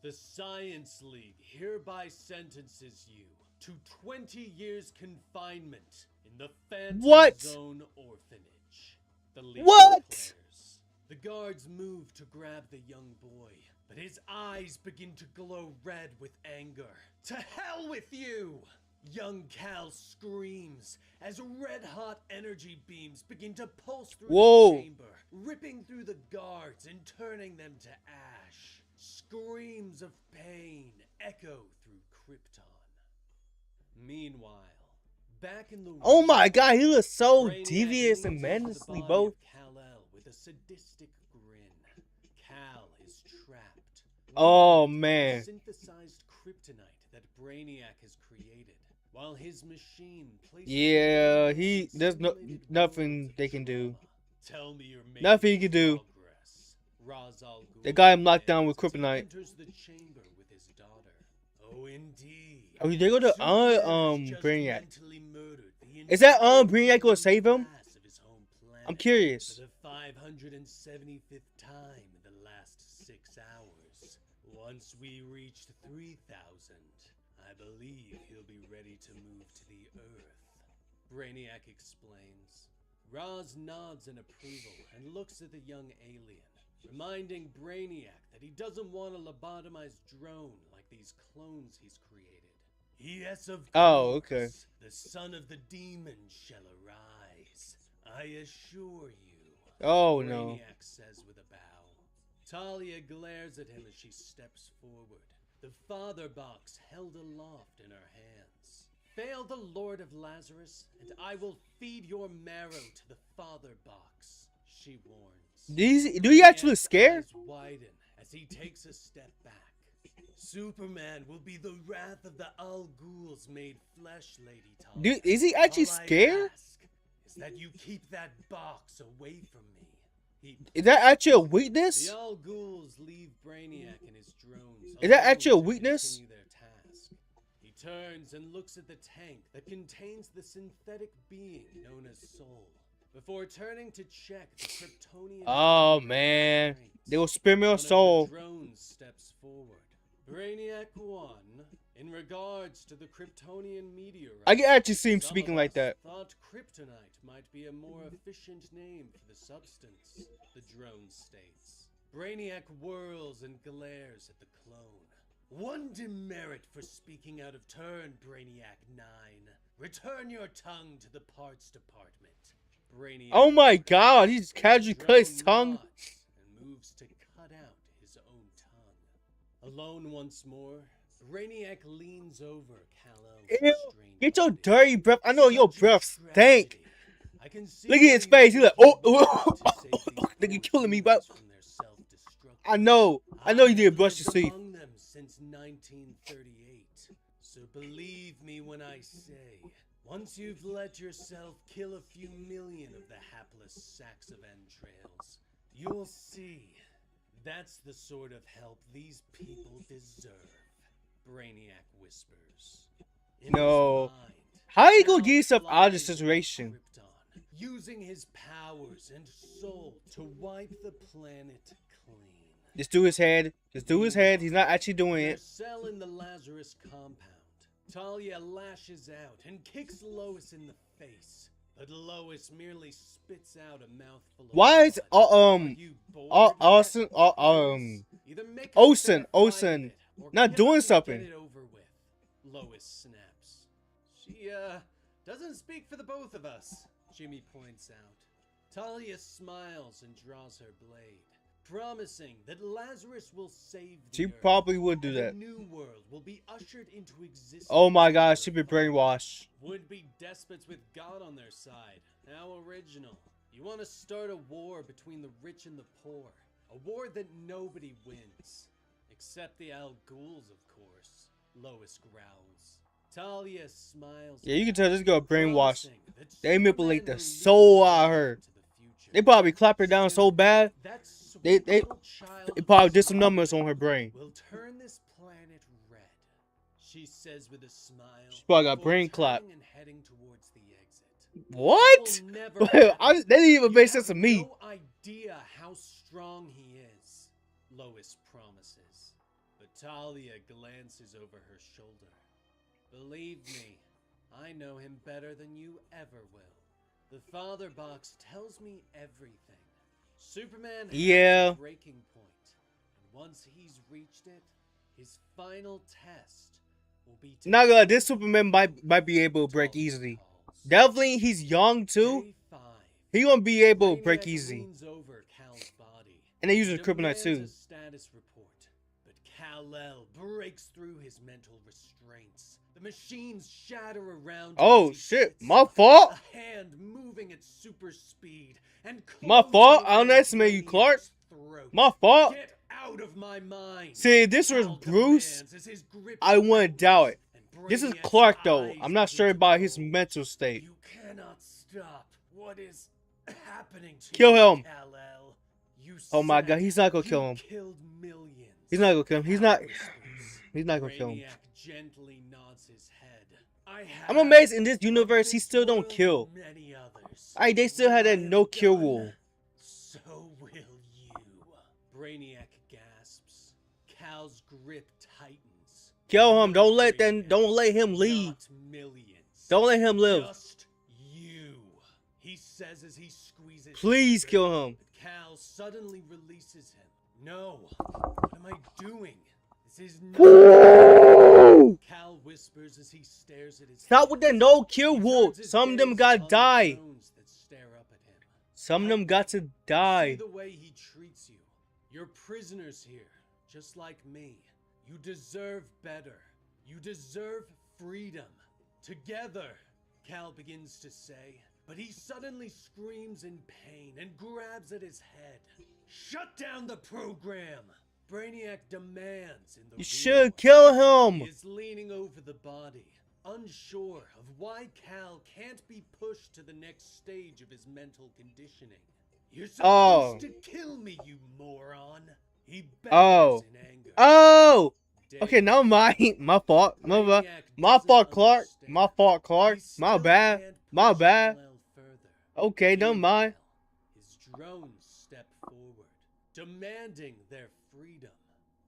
the Science League hereby sentences you to 20 years confinement in the Phantom Zone Orphanage. The League declares. The guards move to grab the young boy, but his eyes begin to glow red with anger. To hell with you! Young Cal screams as red-hot energy beams begin to pulse through the chamber, ripping through the guards and turning them to ash. Screams of pain echo through Krypton. Meanwhile, back in the oh my god, he looks so devious and menacing, bro. Kal-El with a sadistic grin. Cal is trapped. Oh man. Synthesized kryptonite that Brainiac has created, while his machine places there's nothing they can do. Tell me you're making nothing he can do. They got him locked down with kryptonite. Enters the chamber with his daughter. Oh, indeed. Oh, they go to Brainiac. Is that Brainiac gonna save him? I'm curious. For the 575th time in the last 6 hours. Once we reach 3,000, I believe he'll be ready to move to the Earth. Brainiac explains. Roz nods in approval and looks at the young alien, reminding Brainiac that he doesn't want a lobotomized drone like these clones he's created. Yes, of course. Okay. The son of the demon shall arise. I assure you. Oh, Brainiac no. says with a bow. Talia glares at him as she steps forward, the father box held aloft in her hands. Fail the Lord of Lazarus, and I will feed your marrow to the father box, she warns. Do you actually look scared? Widen as he takes a step back. Superman will be the wrath of the Al Ghul's made flesh, Lady Talia. Dude, is he actually scared? Is that you keep that box away from me. Is that actually a weakness? The Al Ghul's leave Brainiac and his drones. Is that actually a weakness? Their task. He turns and looks at the tank that contains the synthetic being known as Soul, before turning to check the Kryptonian. Oh man, they will spare me a soul. The drone steps forward. Brainiac 1, in regards to the Kryptonian meteorite. I can actually see him speaking like that. Thought kryptonite might be a more efficient name for the substance, the drone states. Brainiac whirls and glares at the clone. One demerit for speaking out of turn, Brainiac 9. Return your tongue to the parts department. Brainiac. Oh my god, he's casually cut his tongue. And moves to cut out his own tongue. Alone once more, Brainiac leans over Kal-El's restrained get your body. dirty breath. I know your breath stink. Look at his face. He's like, oh, they're killing me, bro. I know you did brush your teeth. Among them since 1938. So believe me when I say, once you've let yourself kill a few million of the hapless sacks of entrails, you'll see. That's the sort of help these people deserve, Brainiac whispers. In No. his mind, How you gonna Cal get yourself out of this flies situation? Krypton, using his powers and soul to wipe the planet clean. Just do his head. Just do his head. He's not actually doing Their it. cell in the Lazarus compound. Talia lashes out and kicks Lois in the face. but Lois merely spits out a mouthful of Why is blood. Are you bored yet, Austin friends? Either make a Olsen fair fight of it, or not get doing up and something? get it over with. Lois snaps. She, doesn't speak for the both of us, Jimmy points out. Talia smiles and draws her blade, promising that Lazarus will save the She Earth, probably would do and that. a new world will be ushered into existence. Oh my gosh, she for be brainwashed. would-be despots with God on their side. How original. You want to start a war between the rich and the poor. A war that nobody wins. Except the Al Ghouls, of course. Lois growls. Talia smiles. Yeah, you can tell this girl brainwashed. promising that They manipulate Superman the will soul lead out of us her. into the future. They probably clap her down so Soon, bad. that They sweet little child it of probably did some Superman numbers on her brain. will turn this planet red. She says with a smile. She probably got before brain clap. turning and heading towards the exit. What? That will never happen. That didn't even You make sense to have me. no idea how strong he is, Lois promises. But Talia glances over her shoulder. Believe me, I know him better than you ever will. The father box tells me everything. Superman Yeah. has a breaking point, and once he's reached it, his final test will be to Not gonna. This Superman might be able to break Talia easily. calls. Definitely, he's young too. Day 5. He gonna be able to break Brainiac easy. leans over Cal's body. And they use his He kryptonite demands too. a status report, but Kal-El breaks through his mental restraints. The machines shatter around him Oh as he shit, sits my up, fault. a hand moving at super speed and My closing fault. in I on underestimate you, Clark. Brainiac's throat. My fault. Get out of my mind. See, if this was Kal Bruce, demands as his grip I wouldn't tightens doubt it. and This is Brainiac's Clark though. eyes I'm not begin sure to about his bulge. mental state. You cannot stop. What is happening to Kill you, him. Kal-El? You Oh my said god, he's not gonna you kill him. killed millions. He's not gonna kill him. He's Kal not. whispers. He's not gonna kill him. Brainiac gently nods his head. I'm amazed in this universe he still don't kill. Many others. They still had that When I no am kill done, rule. So will you. Brainiac gasps. Cal's grip tightens. Kill him. No, Don't let Brainiac, him leave. not millions. Don't let him live. Just you. He says as he squeezes. Please harder. kill him. But Cal suddenly releases him. No. What am I doing? This is not. Cal whispers as he stares at his Stop with that hands. no kill He rule. turns his Some of them gaze gotta on the die. drones that stare up at him. Some of them got to See die. the way he treats you. You're prisoners here, just like me. You deserve better. You deserve freedom. Together, Cal begins to say, but he suddenly screams in pain and grabs at his head. Shut down the program! Brainiac demands in the You real should one. kill He him. is leaning over the body, unsure of why Cal can't be pushed to the next stage of his mental conditioning. You're supposed to kill me, you moron! He begs Oh. in anger. Oh. Day Okay, now mine. My fault. My Brainiac fault, doesn't Clark. understand. My fault, Clark. He My still bad. can't My push bad. Kal-El further. Okay, never mind. Meanwhile, his drones step forward, demanding their freedom.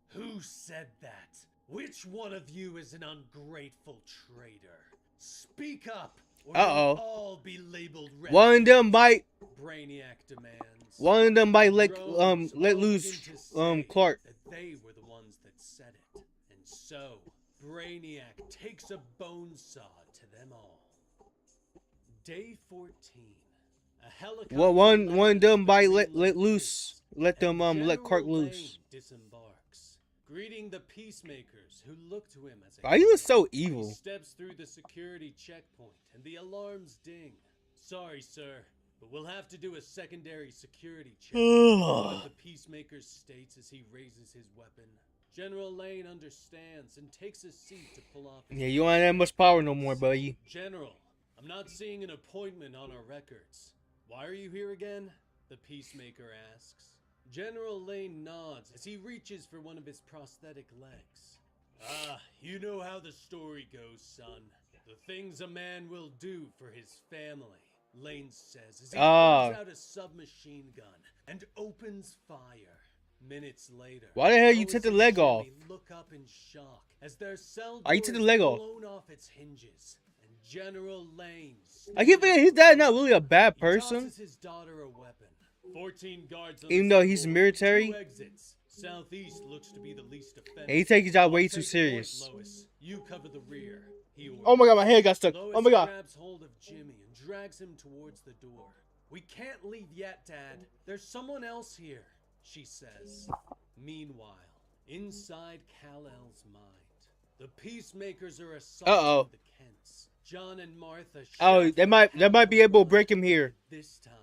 Who said that? Which one of you is an ungrateful traitor? Speak up, or Uh-oh. you'll all be labeled red. One of them might. Brainiac demands. One of them might let Drones let all loose begin to say Clark. that they were the ones that said it. And so, Brainiac takes a bone saw to them all. Day 14. A helicopter Well, one of lands them might between let loose. Let them and let Clark General loose. Lane disembarks, greeting the peacemakers who look to him as a Why he was hero. so evil? He steps through the security checkpoint and the alarms ding. Sorry, sir, but we'll have to do a secondary security check. One of the peacemakers states as he raises his weapon. General Lane understands and takes a seat to pull off his Yeah, you ain't that much power no more, buddy. General, I'm not seeing an appointment on our records. Why are you here again? The peacemaker asks. General Lane nods as he reaches for one of his prosthetic legs. Ah, you know how the story goes, son. The things a man will do for his family, Lane says as he pulls out a submachine gun and opens fire. Minutes later, Why the hell you Lois took the and leg Jimmy off? look up in shock as their cell Why you door took is the leg off? blown off its hinges, and General Lane. I keep thinking his dad not really a bad person. He tosses his daughter a weapon. 14 guards on Even the though he's floor. military. 2 exits. Southeast looks to be the least offensive. And he takes his job way I'll too take serious. point, Lois. You cover the rear. He orders. Oh my god, my head got stuck. Lois Oh my god. grabs hold of Jimmy and drags him towards the door. We can't leave yet, Dad. There's someone else here, she says. Meanwhile, inside Kal-El's mind, the peacemakers are assaulting the Kents. John and Martha. Oh, they might be able to break him here. This time,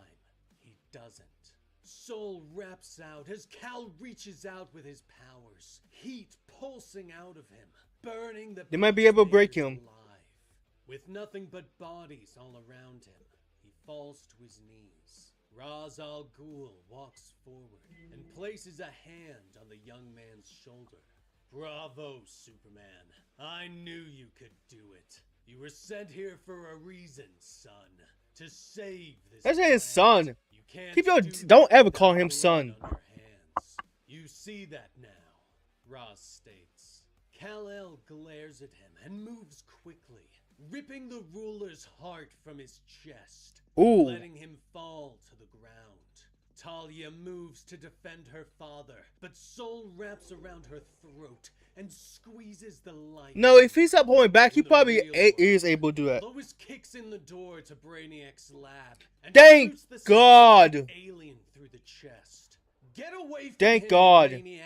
he doesn't. Soul raps out as Cal reaches out with his powers, heat pulsing out of him, burning the. They might be able to break him. Alive. With nothing but bodies all around him, he falls to his knees. Ra's al Ghul walks forward and places a hand on the young man's shoulder. Bravo, Superman. I knew you could do it. You were sent here for a reason, son. To save this. That's his son. You can't Keep your. Don't ever call him son. You see that now, Ra's states. Kal-El glares at him and moves quickly, ripping the ruler's heart from his chest, letting him fall to the ground. Talia moves to defend her father, but Soul wraps around her throat and squeezes the life. No, if he stopped holding back, he probably is able to do that. Lois kicks in the door to Brainiac's lab and Thank shoots the God. alien through the chest. Get away from Thank him, God. Brainiac.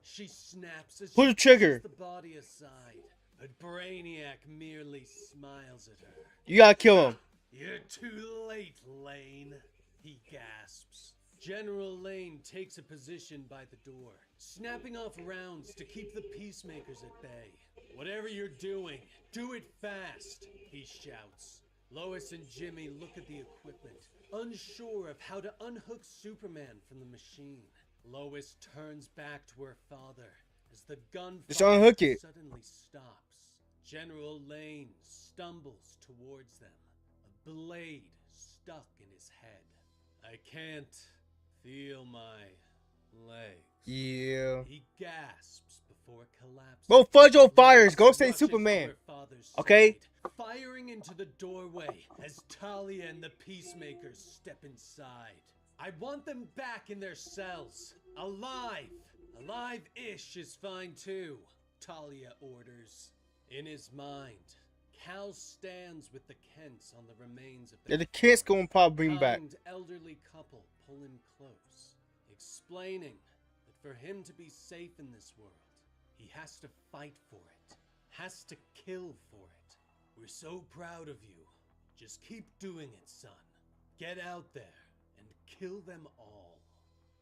She snaps as Pull she the trigger. pushes the body aside, but Brainiac merely smiles at her. You gotta kill him. You're too late, Lane, he gasps. General Lane takes a position by the door, snapping off rounds to keep the peacemakers at bay. Whatever you're doing, do it fast, he shouts. Lois and Jimmy look at the equipment, unsure of how to unhook Superman from the machine. Lois turns back to her father as the gunfire Just unhook it. suddenly stops. General Lane stumbles towards them, a blade stuck in his head. I can't feel my legs. Yeah. He gasps before collapsing. Bro, fudge your fires. Go Lois say rushes Superman. to her father's Okay? side, firing into the doorway as Talia and the peacemakers step inside. I want them back in their cells. Alive. Alive-ish is fine too, Talia orders. In his mind, Cal stands with the Kents on the remains of Yeah, the kids gonna probably bring him back. kind elderly couple pull him close, explaining that for him to be safe in this world, he has to fight for it, has to kill for it. We're so proud of you. Just keep doing it, son. Get out there and kill them all.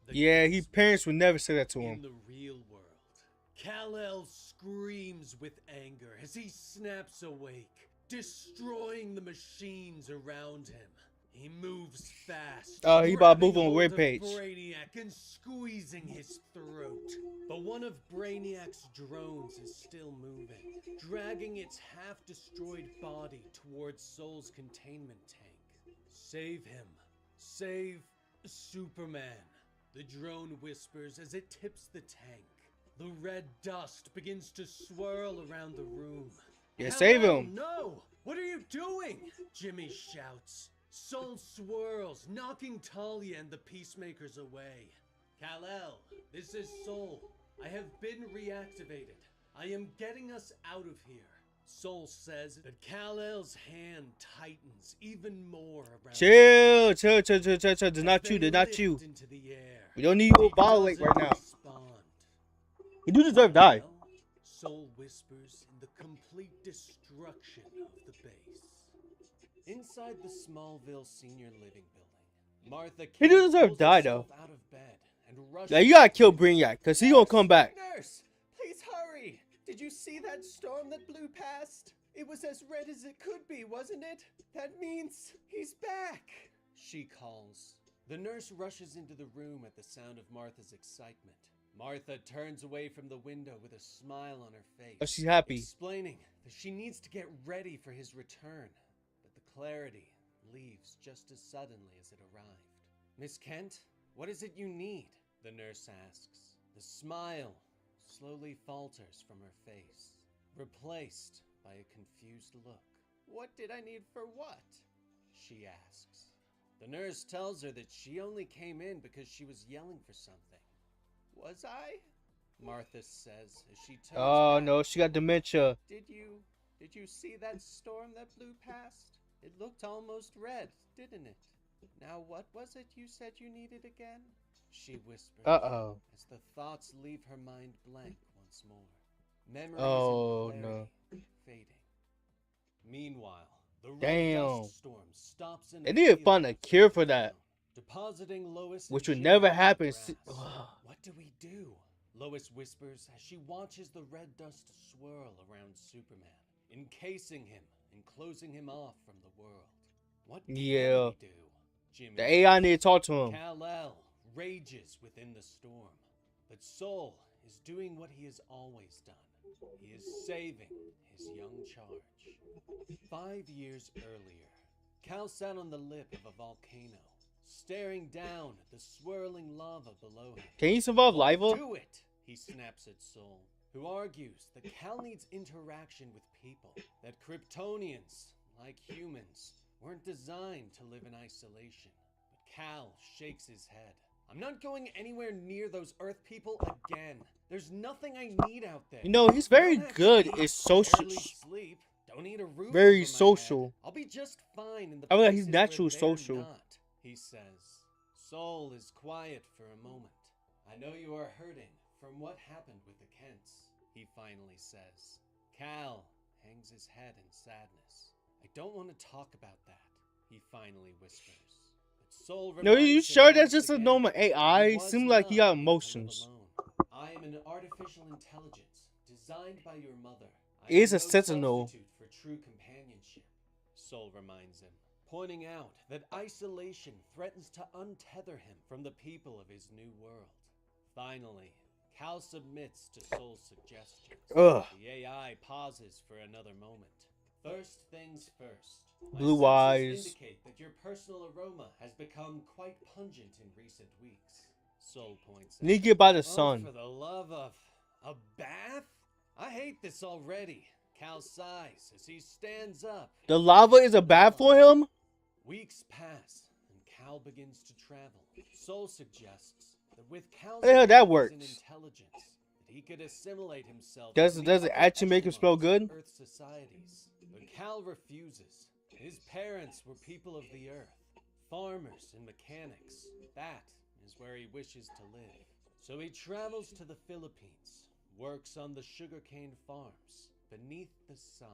The Yeah, his Kents parents would never say that to in him. the real world. Kal-El screams with anger as he snaps awake, destroying the machines around him. He moves fast. Oh, he about to move grabbing on hold of Rampage. Brainiac and squeezing his throat. But one of Brainiac's drones is still moving, dragging its half-destroyed body towards Soul's containment tank. Save him. Save Superman. The drone whispers as it tips the tank. The red dust begins to swirl around the room. Yeah, save Kal-El, him. No! What are you doing? Jimmy shouts. Soul swirls, knocking Talia and the peacemakers away. Kal-El, this is Soul. I have been reactivated. I am getting us out of here. Soul says that Kal-El's hand tightens even more around. Chill. Did not as you. they Did not lift you. into the air. We don't need you to He violate doesn't right now. respond. He do deserve to die. Well, Soul whispers in the complete destruction of the base. Inside the Smallville Senior Living Building, Martha He do Kent deserve to pulls die, herself though. out of bed and rushes. Now you gotta kill Brainiac, cause he gonna come back. Nurse, please hurry. Did you see that storm that blew past? It was as red as it could be, wasn't it? That means he's back. She calls. The nurse rushes into the room at the sound of Martha's excitement. Martha turns away from the window with a smile on her face. Oh, she's happy. Explaining that she needs to get ready for his return. But the clarity leaves just as suddenly as it arrived. Miss Kent, what is it you need? The nurse asks. The smile slowly falters from her face, replaced by a confused look. What did I need for what? She asks. The nurse tells her that she only came in because she was yelling for something. Was I? Martha says as she turns Oh back. no, she got dementia. Did you see that storm that blew past? It looked almost red, didn't it? Now what was it you said you needed again? She whispers Uh-oh. as the thoughts leave her mind blank once more. Memories Oh and no. clarity fading. Meanwhile, the red Damn. dust storm stops in They a need to field find a of cure flat for that. ground, depositing Lois Which and would Jimmy never on the happen. grass. What do we do? Lois whispers as she watches the red dust swirl around Superman, encasing him and closing him off from the world. What can Yeah. we do? Jimmy The AI need to talk to him. Kal-El rages within the storm, but Sol is doing what he has always done. He is saving his young charge. 5 years earlier, Kal sat on the lip of a volcano, staring down at the swirling lava below him. Can he survive Don't lava? do it, he snaps at Sol, who argues that Kal needs interaction with people, that Kryptonians, like humans, weren't designed to live in isolation. But Kal shakes his head. I'm not going anywhere near those Earth people again. There's nothing I need out there. You know, he's very I don't have to good. eat, It's social. barely sleep. Don't need a roof Very over my social. head. I'll be just fine in the I mean, places he's naturally where they're social. not, he says. Sol is quiet for a moment. I know you are hurting from what happened with the Kents, he finally says. Kal hangs his head in sadness. I don't want to talk about that, he finally whispers. But Sol No, you reminds him sure that's once just a again normal that AI? he was Seems like he got not meant to live emotions. alone. I am an artificial intelligence designed by your mother. I He is am a no sentinel. substitute for true companionship, Sol reminds him, pointing out that isolation threatens to untether him from the people of his new world. Finally, Kal submits to Sol's suggestions. Ugh. The AI pauses for another moment. First things first. My Blue sensors eyes. indicate that your personal aroma has become quite pungent in recent weeks. Sol points out. Need to get by the Oh, sun. for the love of a bath? I hate this already. Kal sighs as he stands up. The lava is a bath for him? Weeks pass, and Kal begins to travel. Sol suggests that with Kal's How the hell that abilities and works? intelligence, that he could assimilate himself. Does in it the upper actually make him smell echelons of good? Earth societies. But Kal refuses. His parents were people of the Earth, farmers and mechanics. That is where he wishes to live. So he travels to the Philippines, works on the sugarcane farms beneath the sun.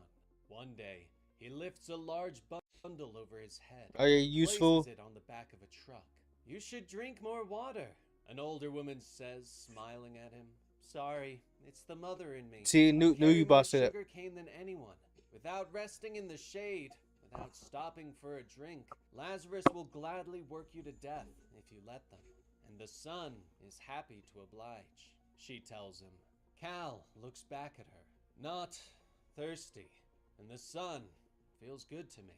One day, he lifts a large bundle over his head. Are they useful? Places it on the back of a truck. You should drink more water, an older woman says, smiling at him. Sorry, it's the mother in me. See, knew Carry you more about that. sugarcane than anyone. Without resting in the shade, without stopping for a drink, Lazarus will gladly work you to death if you let them. And the sun is happy to oblige, she tells him. Kal looks back at her, not thirsty, and the sun feels good to me,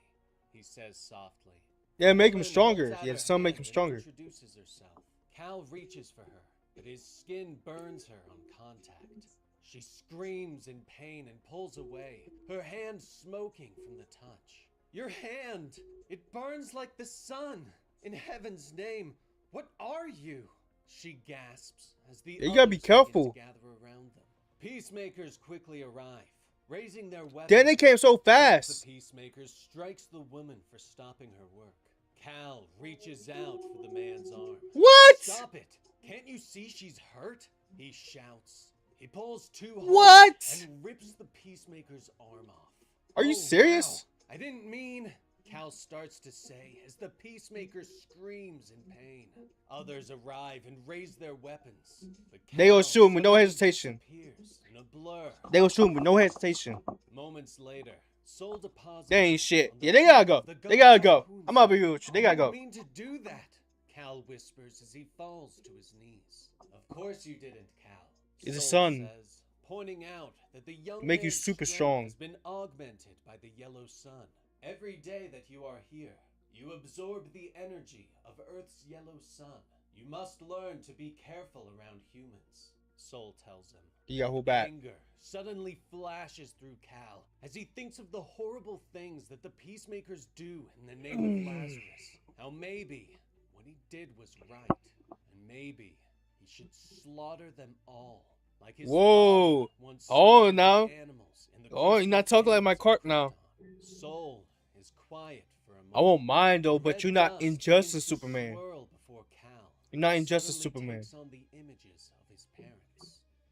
he says softly. Yeah, make him Woman stronger. holds out Yeah, her the sun make hand him and stronger. Introduces herself. Kal reaches for her, but his skin burns her on contact. She screams in pain and pulls away, her hand smoking from the touch. Your hand! It burns like the sun! In heaven's name, what are you? She gasps as the You gotta be others begin careful. to gather around them. Peacemakers quickly arrive, raising their weapons. Then they came so One of fast. the peacemakers strikes the woman for stopping her work. Kal reaches out for the man's arm. What? Stop it! Can't you see she's hurt? He shouts. He pulls too hard What? and rips the peacemaker's arm off. Are you Oh, serious? wow. I didn't mean, Kal starts to say as the peacemaker screams in pain. Others arrive and raise their weapons. But They gonna Kal shoot him with no suddenly hesitation. disappears in a blur. They gonna shoot him with no hesitation. Moments later, Sol deposits. They ain't shit. on the Yeah, they gotta tip go. of the They gotta go. harpoon I'm gonna be set. real with you. They I gotta didn't go. mean to do that, Kal whispers as he falls to his knees. Of course you didn't, Kal. It's the Sol sun. says, pointing out that the young Make you man's super strength strong. has been augmented by the yellow sun. Every day that you are here, you absorb the energy of Earth's yellow sun. You must learn to be careful around humans. Soul tells him. You got who back? Anger suddenly flashes through Cal as he thinks of the horrible things that the peacemakers do in the name of Lazarus. How maybe what he did was right, and maybe he should slaughter them all. Like his Whoa. once Oh, slaughtered now. the animals in the Oh, you're not talking like my crystal cart now. caves. Soul is quiet for a moment. I won't mind though, but Red you're not dust Injustice begins to Superman. swirl before Cal. You're not He Injustice suddenly Superman. takes on the images of his parents.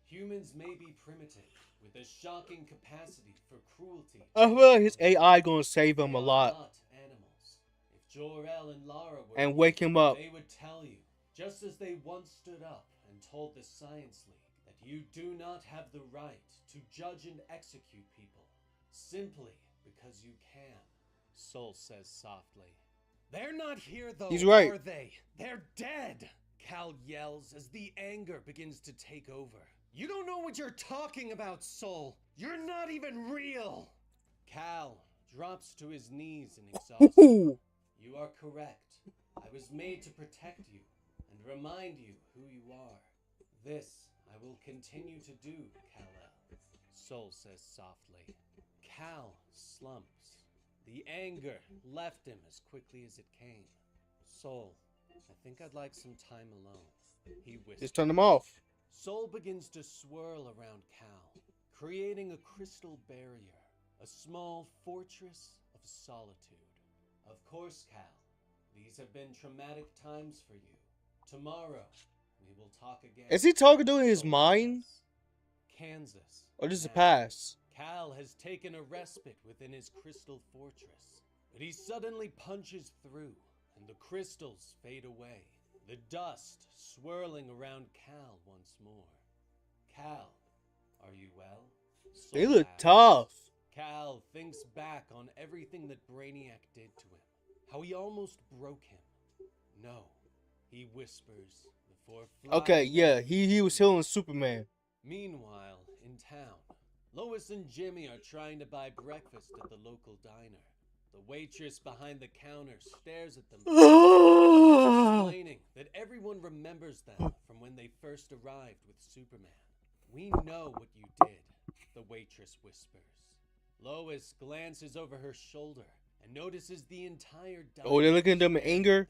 Humans may be primitive, with a shocking capacity for cruelty. I feel like his AI gonna save him a They are lot not animals. If Jor-El and Lara were and here, wake him up. they would tell you, just as they once stood up and told the Science League, that you do not have the right to judge and execute people simply because you can. Soul says softly. They're not here though, He's right. are they? They're dead! Cal yells as the anger begins to take over. You don't know what you're talking about, Soul! You're not even real! Cal drops to his knees in exhaustion. Ooh. You are correct. I was made to protect you and remind you who you are. This I will continue to do, Kal-El, Soul says softly. Cal slumps. The anger left him as quickly as it came. Soul, I think I'd like some time alone, he whispers. Just turn them off. Soul begins to swirl around Cal, creating a crystal barrier, a small fortress of solitude. Of course, Cal, these have been traumatic times for you. Tomorrow, we will talk again. Is he talking to his Soul mind? says. Kansas. Or just the Now, past? Cal has taken a respite within his crystal fortress, but he suddenly punches through, and the crystals fade away, the dust swirling around Cal once more. Cal, are you well? They Soul look asks. tough. Cal thinks back on everything that Brainiac did to him, how he almost broke him. No, he whispers before flying. Okay, yeah, he was healing Superman. Meanwhile, in town, Lois and Jimmy are trying to buy breakfast at the local diner. The waitress behind the counter stares at them, explaining that everyone remembers them from when they first arrived with Superman. We know what you did, the waitress whispers. Lois glances over her shoulder and notices the entire diner. Oh, they're looking at them in staring anger? at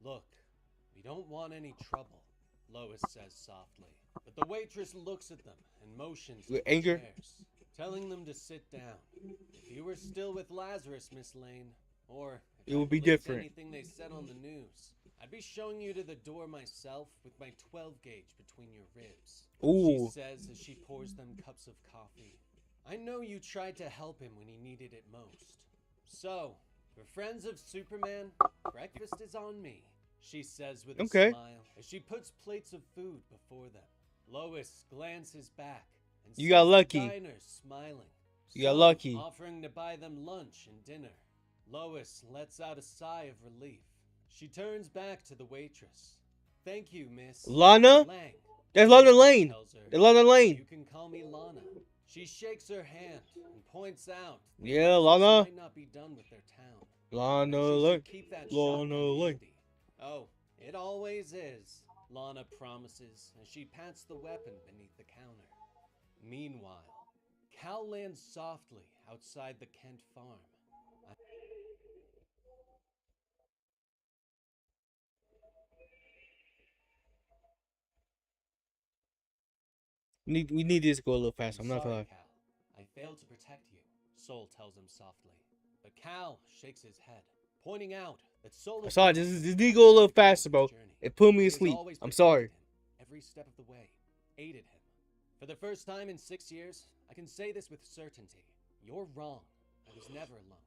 them. Look, we don't want any trouble, Lois says softly. But the waitress looks at them and motions With to the anger? chairs, telling them to sit down. If you were still with Lazarus, Miss Lane, or if It would I be believed different. anything they said on the news, I'd be showing you to the door myself with my 12 gauge between your ribs. Ooh. She says as she pours them cups of coffee. I know you tried to help him when he needed it most. So, for friends of Superman, breakfast is on me, she says with a Okay. smile as she puts plates of food before them. Lois glances back and You got sees lucky. the diner smiling. You got Some lucky. offering to buy them lunch and dinner. Lois lets out a sigh of relief. She turns back to the waitress. Thank you, Miss Lana? Lang. That's the Lana waitress Lane. tells her. That's Lana Lane. You can call me Lana. She shakes her hand and points out that Yeah, Lazarus Lana. might not be done with their town. Lana She should Lane. keep that Lana shotgun Lane. handy. Oh, it always is, Lana promises as she pats the weapon beneath the counter. Meanwhile, Cal lands softly outside the Kent farm. We need this to go a little faster. I'm not gonna Sorry, lie. Cal. I failed to protect you, Soul tells him softly. But Cal shakes his head, pointing out that Soul I'm is sorry. This need to go a little faster, bro. journey. It put me He to has sleep. always I'm protected sorry. him every step of the way, aided him. For the first time in 6 years, I can say this with certainty. You're wrong. I was never alone.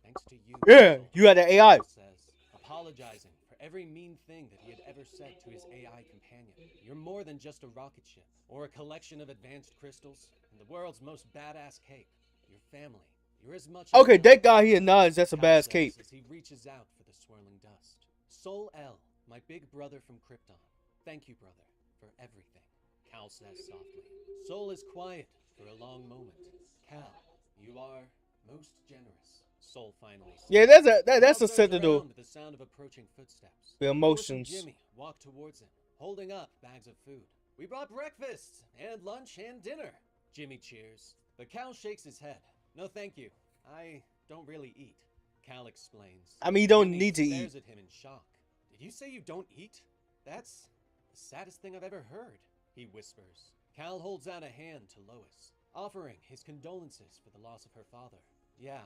Thanks to you. Yeah, Soul. you had the AI. Soul says, apologizing for every mean thing that he had ever said to his AI companion. You're more than just a rocket ship, or a collection of advanced crystals, and the world's most badass cape. Your family. You're as much. Okay, as that guy here nods. That's a Cal bad says cape. as he reaches out for the swirling dust. Soul L, my big brother from Krypton. Thank you, brother, for everything. Cal says softly. Soul is quiet for a long moment. Cal, you are most generous. Soul finally says. Yeah, that's a that's Cal a set to turns do. around with the sound of approaching footsteps. The Lois and emotions. Jimmy walk towards him, holding up bags of food. We brought breakfast and lunch and dinner. Jimmy cheers, but Cal shakes his head. No, thank you. I don't really eat. Cal explains. I mean, you don't Jimmy need to stares eat. at him in shock. Did you say you don't eat? That's the saddest thing I've ever heard, he whispers. Cal holds out a hand to Lois, offering his condolences for the loss of her father. Yeah,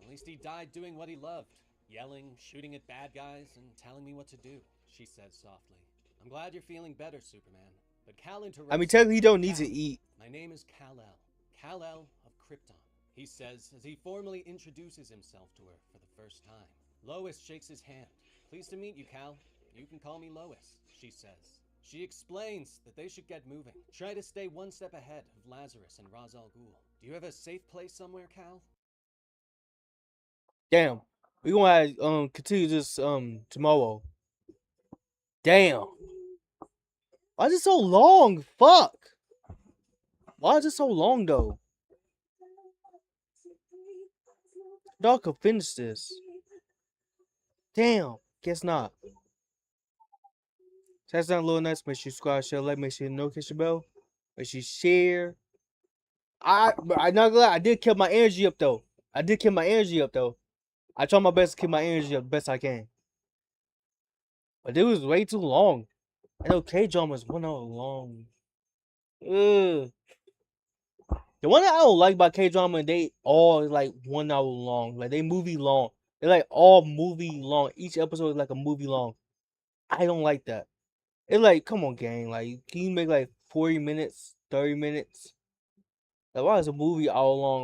at least he died doing what he loved. Yelling, shooting at bad guys, and telling me what to do, she says softly. I'm glad you're feeling better, Superman. But Cal interrupts. I mean, technically, you don't need Cal, to eat. my name is Kal-El. Kal-El of Krypton, he says as he formally introduces himself to her for the first time. Lois shakes his hand. Pleased to meet you, Cal. You can call me Lois, she says. She explains that they should get moving. Try to stay one step ahead of Lazarus and Ra's al Ghul. Do you have a safe place somewhere, Cal? Damn. We gonna continue this tomorrow. Damn. Why is it so long? Fuck. Why is it so long though? Dog could finish this. Damn. Guess not. So that's not a little nice. Make sure you subscribe, share, like, make sure you notification bell. Make sure you share. I'm not gonna lie, I did keep my energy up though. I try my best to keep my energy up the best I can. But it was way too long. I know K-drama is 1 hour long. Ugh. The one that I don't like about K-drama, they all like 1 hour long. Like they movie long. They're like all movie long. Each episode is like a movie long. I don't like that. It's like, come on, gang. Like, can you make like 40 minutes, 30 minutes? Like, why is a movie hour long?